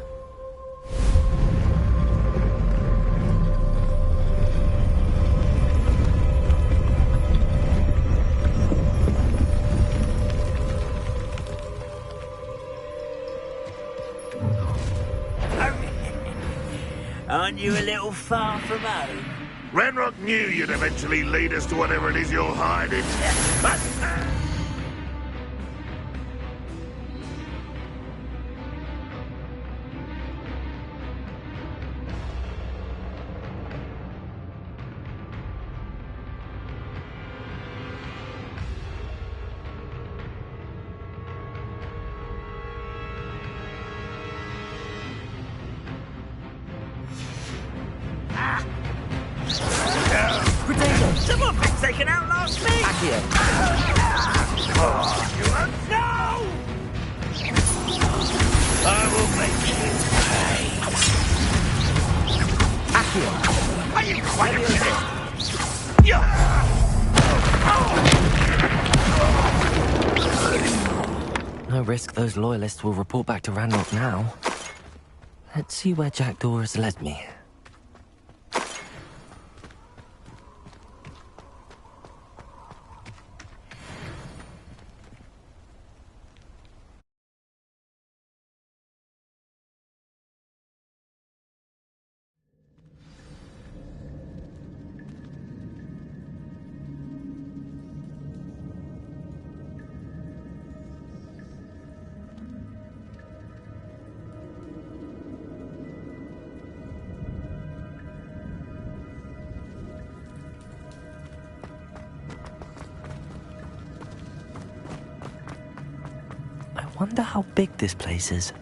Aren't you a little far from home? Renrock knew you'd eventually lead us to whatever it is you're hiding. But... Someone been taken out last week! Accio. Oh, you won't know! I will make you pay. risk those loyalists will report back to Ranrock now. Let's see where Jackdaw has led me. I wonder how big this place is.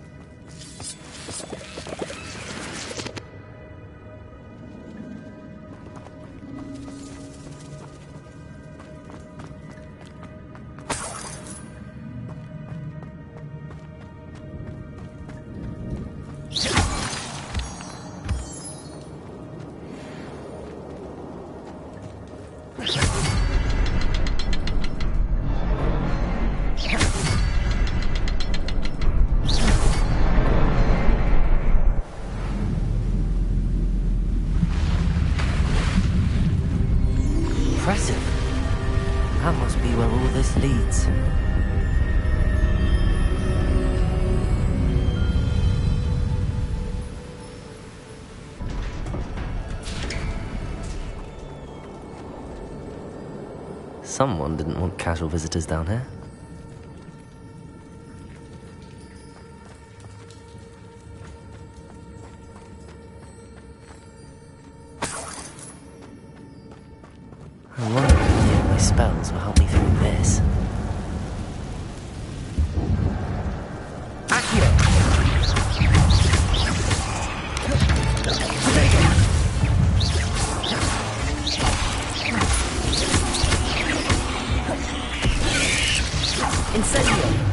Impressive. That must be where all this leads. Someone didn't want casual visitors down here. I wonder if any of my spells will help me through this. Incendio!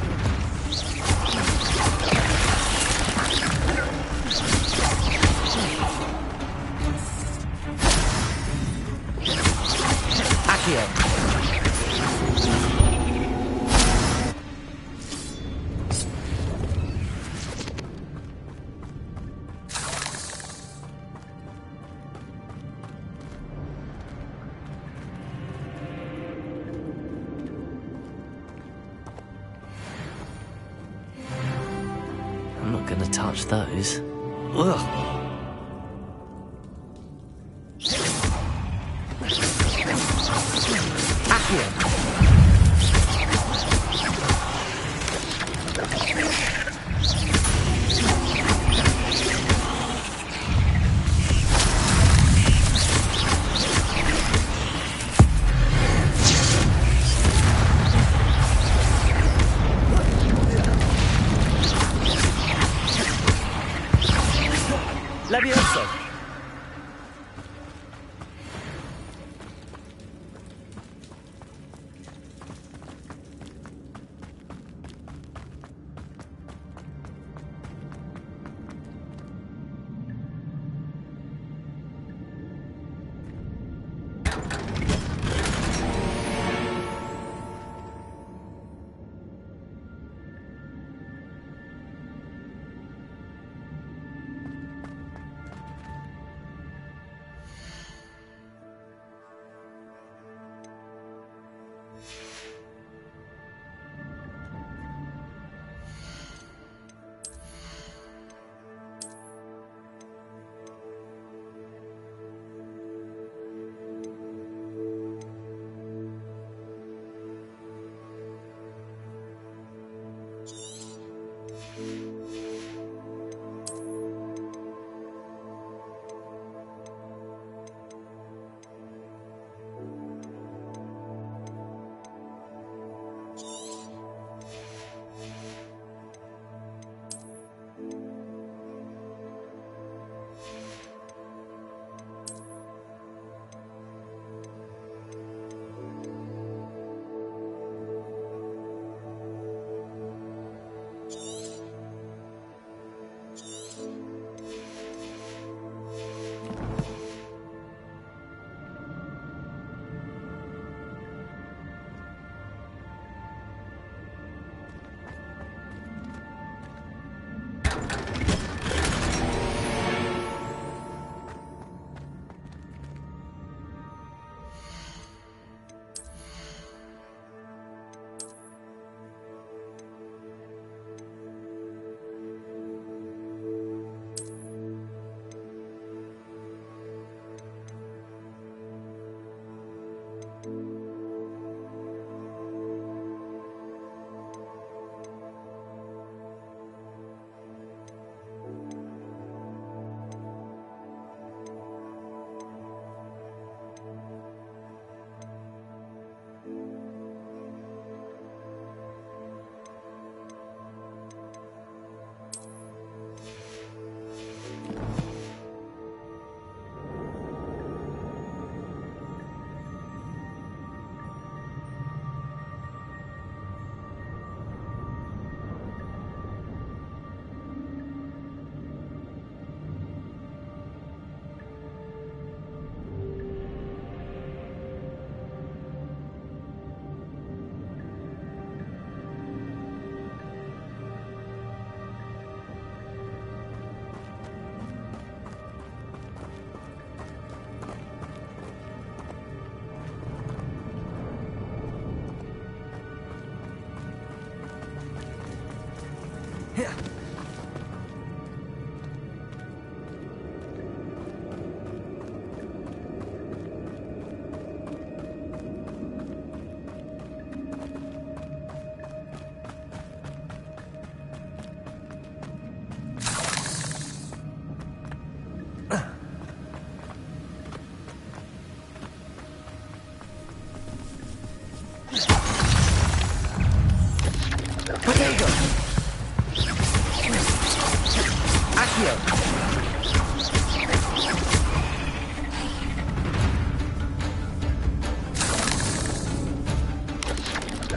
I'm not gonna touch those. Ugh. Levioso!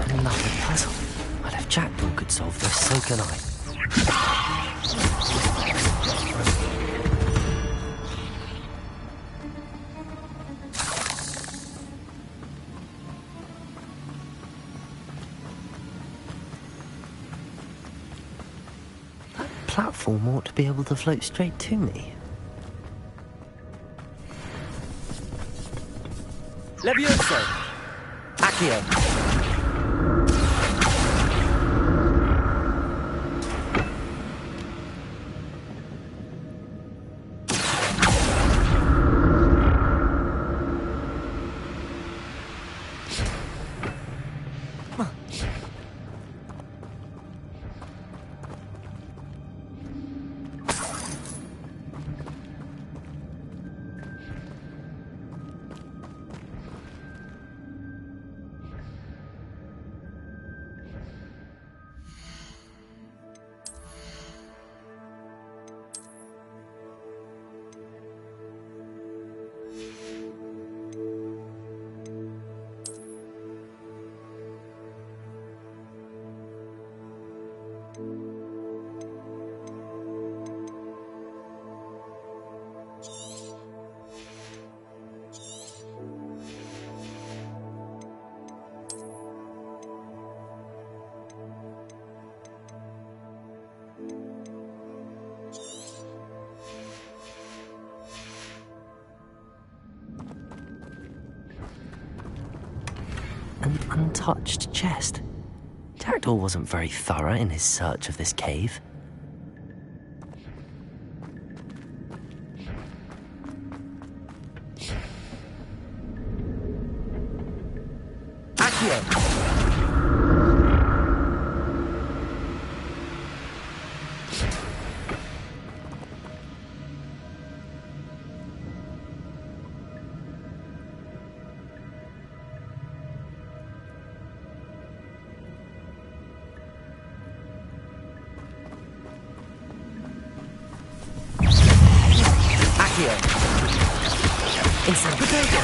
Another puzzle. Well, if Jackdaw could solve this, so can I. That platform ought to be able to float straight to me. Levioso! Accio! An untouched chest. Jackdaw wasn't very thorough in his search of this cave. Instant potato!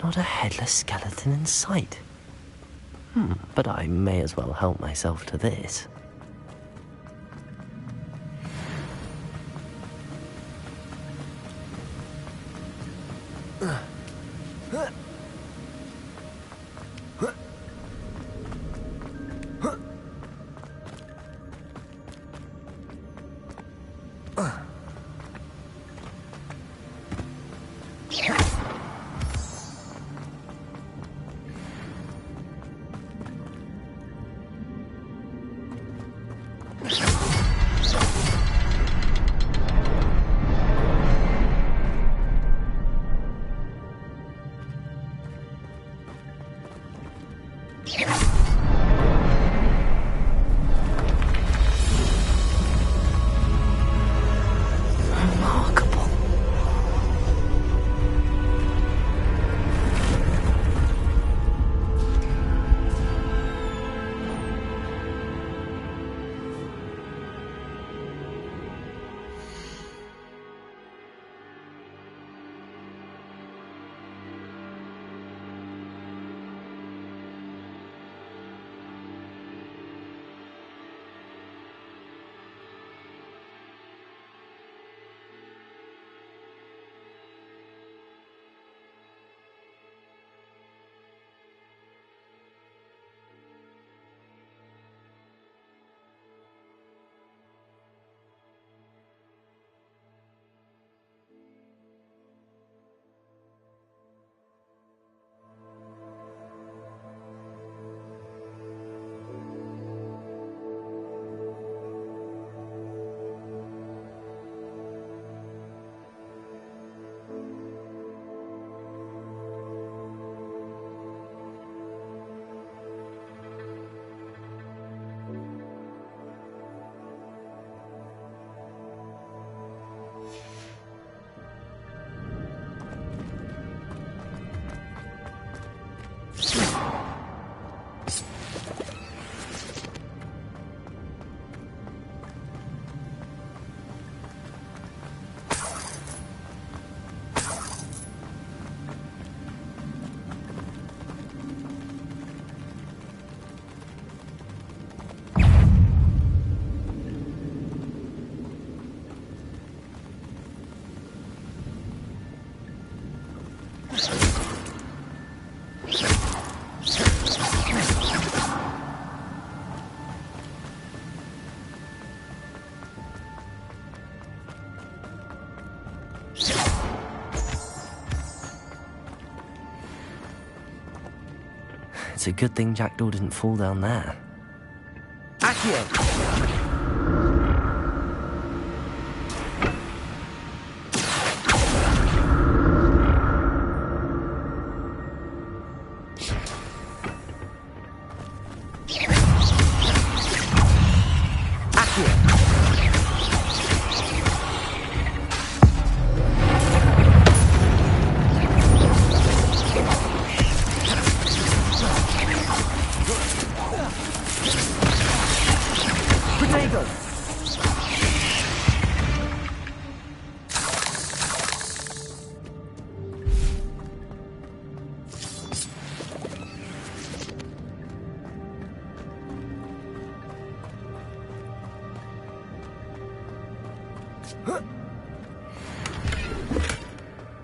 Not a headless skeleton in sight. But I may as well help myself to this. It's a good thing Jackdaw didn't fall down there. Accio!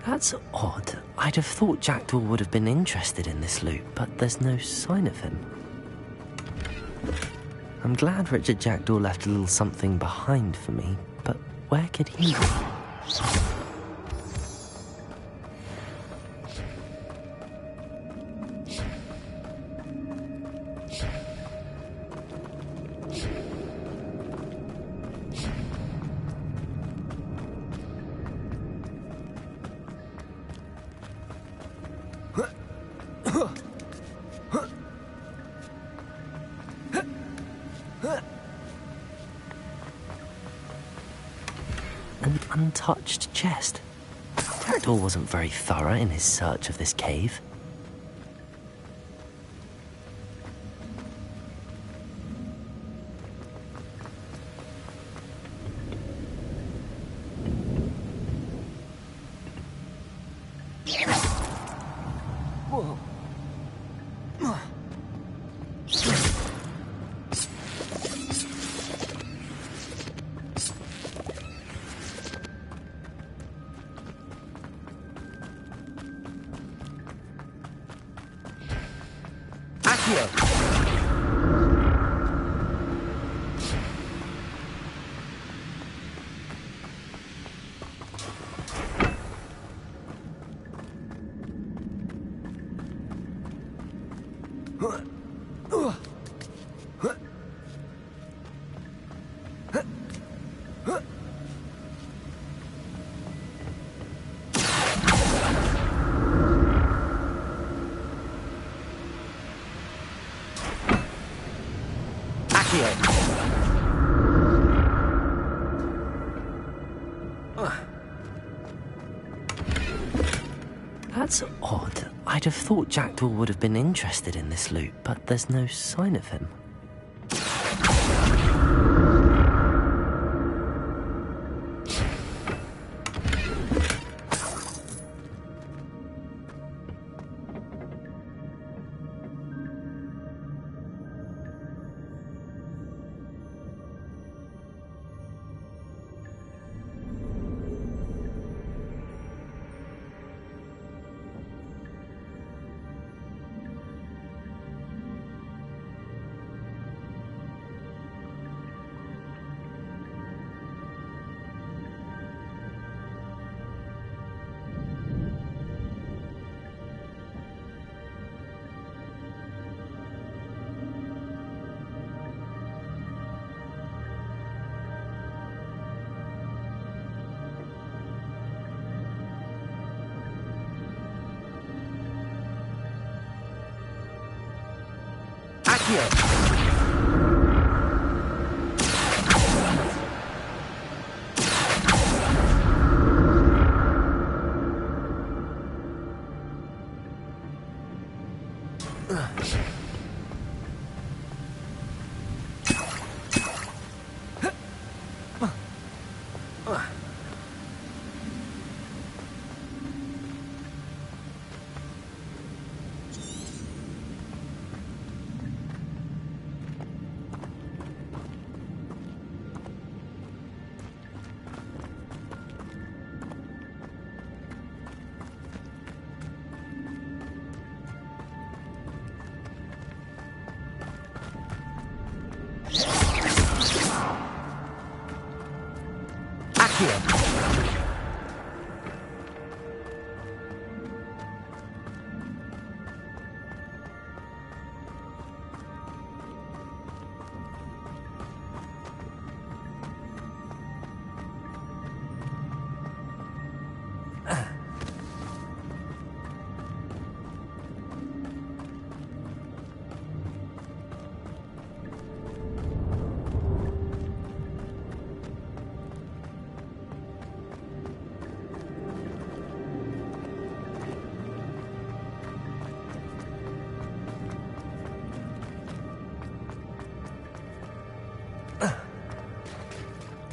That's odd. I'd have thought Jackdaw would have been interested in this loot, but there's no sign of him. I'm glad Richard Jackdaw left a little something behind for me, but where could he be? An untouched chest. Jackdaw wasn't very thorough in his search of this cave. Whoa. That's odd. I'd have thought Jackdaw would have been interested in this loot, but there's no sign of him.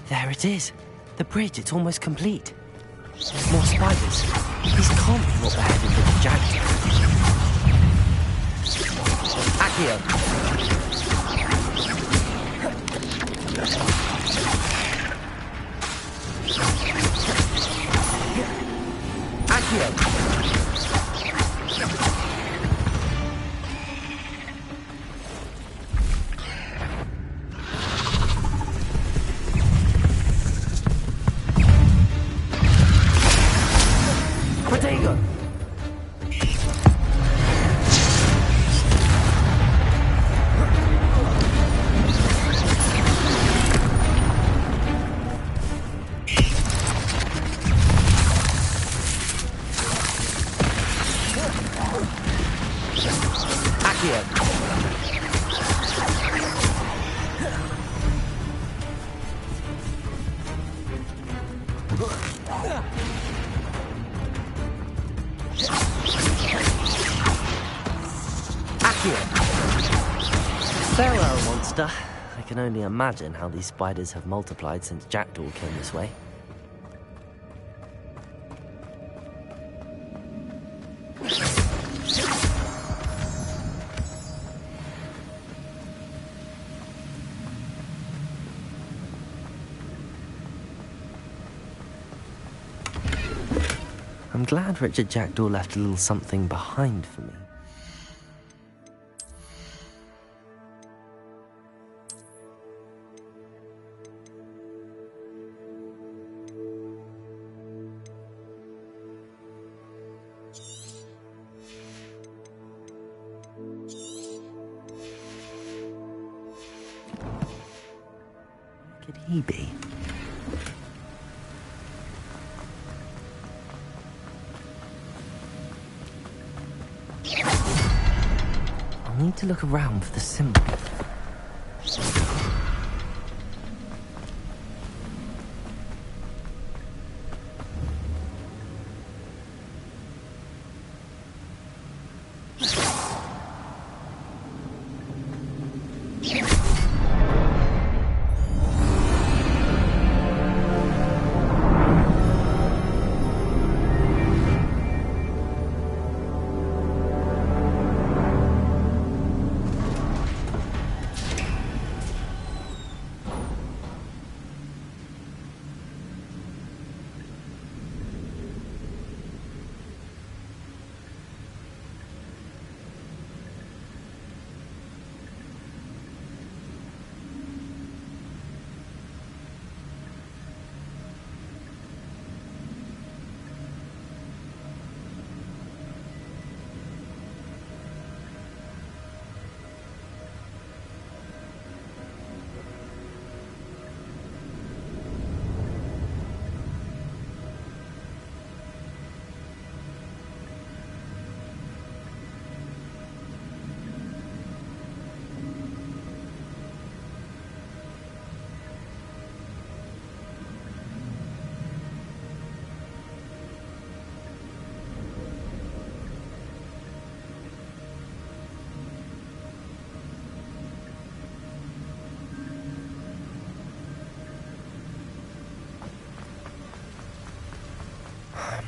There it is. The bridge, it's almost complete. There's more spiders. These can't be what beheaded Richard Jackdaw. Accio. Accio. Farewell, monster. I can only imagine how these spiders have multiplied since Jackdaw came this way. I'm glad Richard Jackdaw left a little something behind for me. Where could he be? I need to look around for the symbol.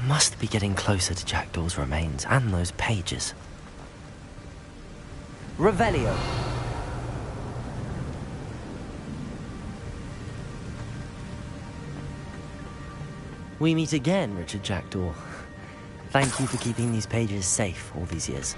Must be getting closer to Jackdaw's remains and those pages. Revelio. We meet again, Richard Jackdaw. Thank you for keeping these pages safe all these years.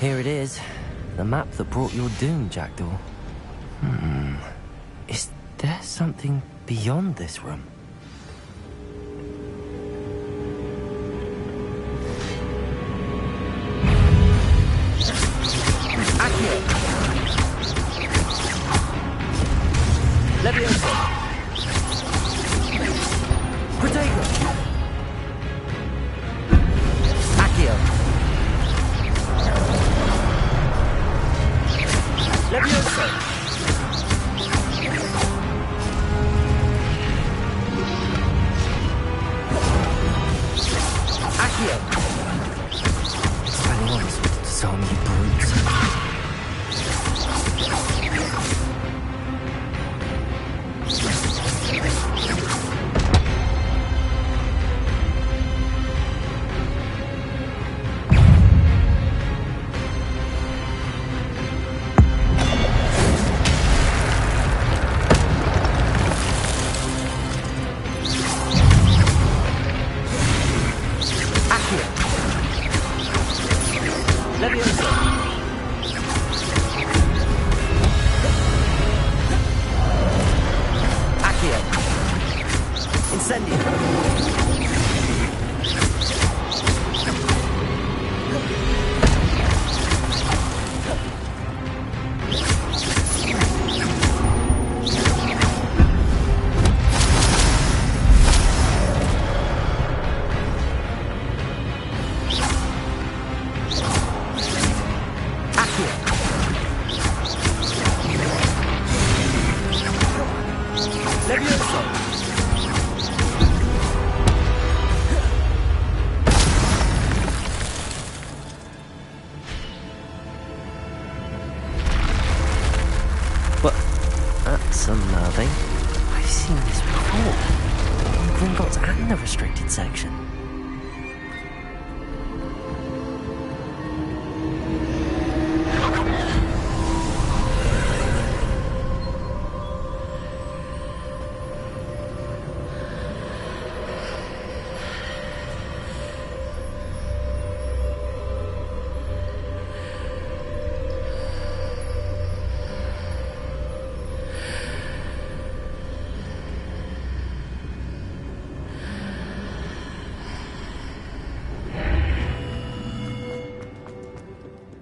Here it is, the map that brought your doom, Jackdaw. Is there something beyond this room? Accio! Leviosa! Protego! What? That's unnerving. I've seen this before. In Gringotts and the restricted section.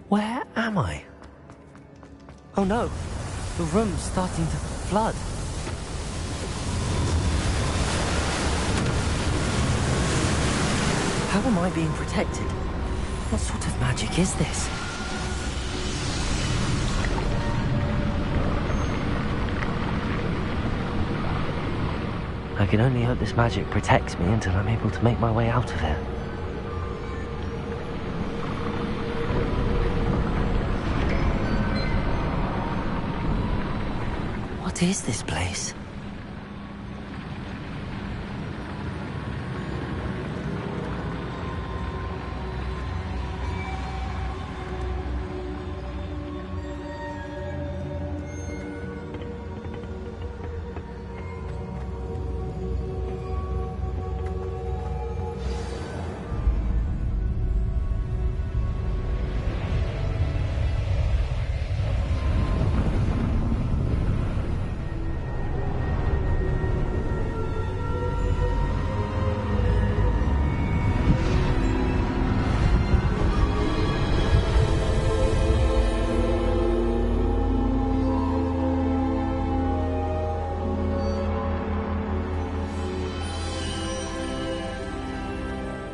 Where am I? Oh no, the room's starting to flood. How am I being protected? What sort of magic is this? I can only hope this magic protects me until I'm able to make my way out of here. What is this place?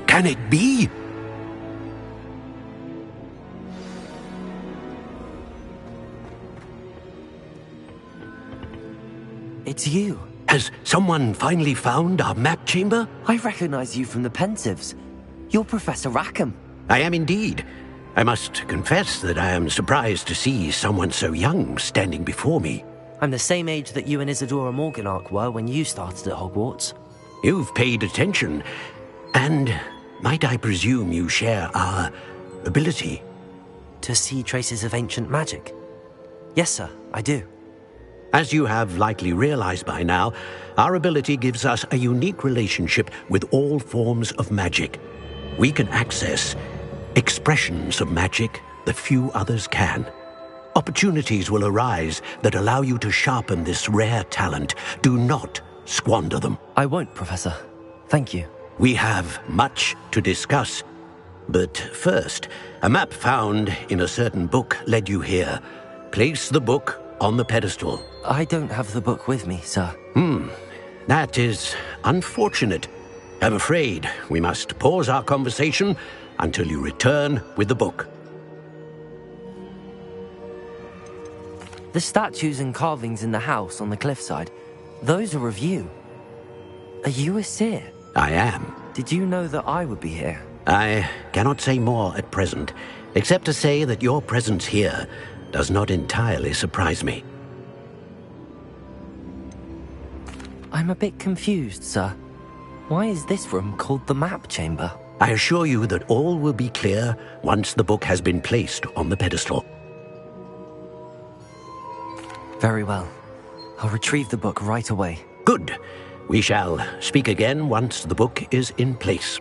Can it be? It's you. Has someone finally found our map chamber? I recognize you from the Pensives. You're Professor Rackham. I am indeed. I must confess that I am surprised to see someone so young standing before me. I'm the same age that you and Isadora Morganach were when you started at Hogwarts. You've paid attention, and might I presume you share our ability? To see traces of ancient magic? Yes, sir, I do. As you have likely realized by now, our ability gives us a unique relationship with all forms of magic. We can access expressions of magic that few others can. Opportunities will arise that allow you to sharpen this rare talent. Do not squander them. I won't, Professor. Thank you. We have much to discuss. But first, a map found in a certain book led you here. Place the book on the pedestal. I don't have the book with me, sir. That is unfortunate. I'm afraid we must pause our conversation until you return with the book. The statues and carvings in the house on the cliffside, those are of you. Are you a seer? I am. Did you know that I would be here? I cannot say more at present, except to say that your presence here does not entirely surprise me. I'm a bit confused, sir. Why is this room called the map chamber? I assure you that all will be clear once the book has been placed on the pedestal. Very well. I'll retrieve the book right away. Good. We shall speak again once the book is in place.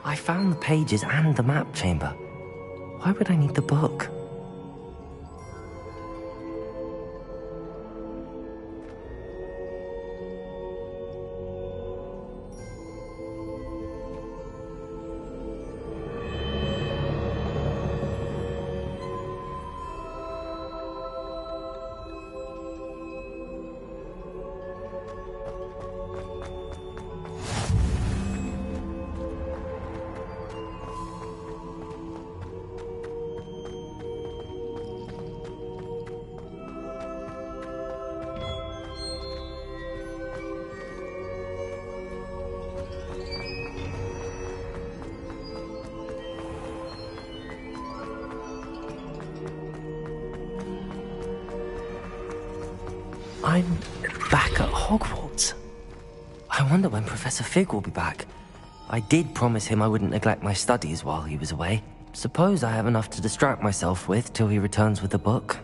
I found the pages and the map chamber. Why would I need the book? I'm back at Hogwarts. I wonder when Professor Fig will be back. I did promise him I wouldn't neglect my studies while he was away. Suppose I have enough to distract myself with till he returns with the book.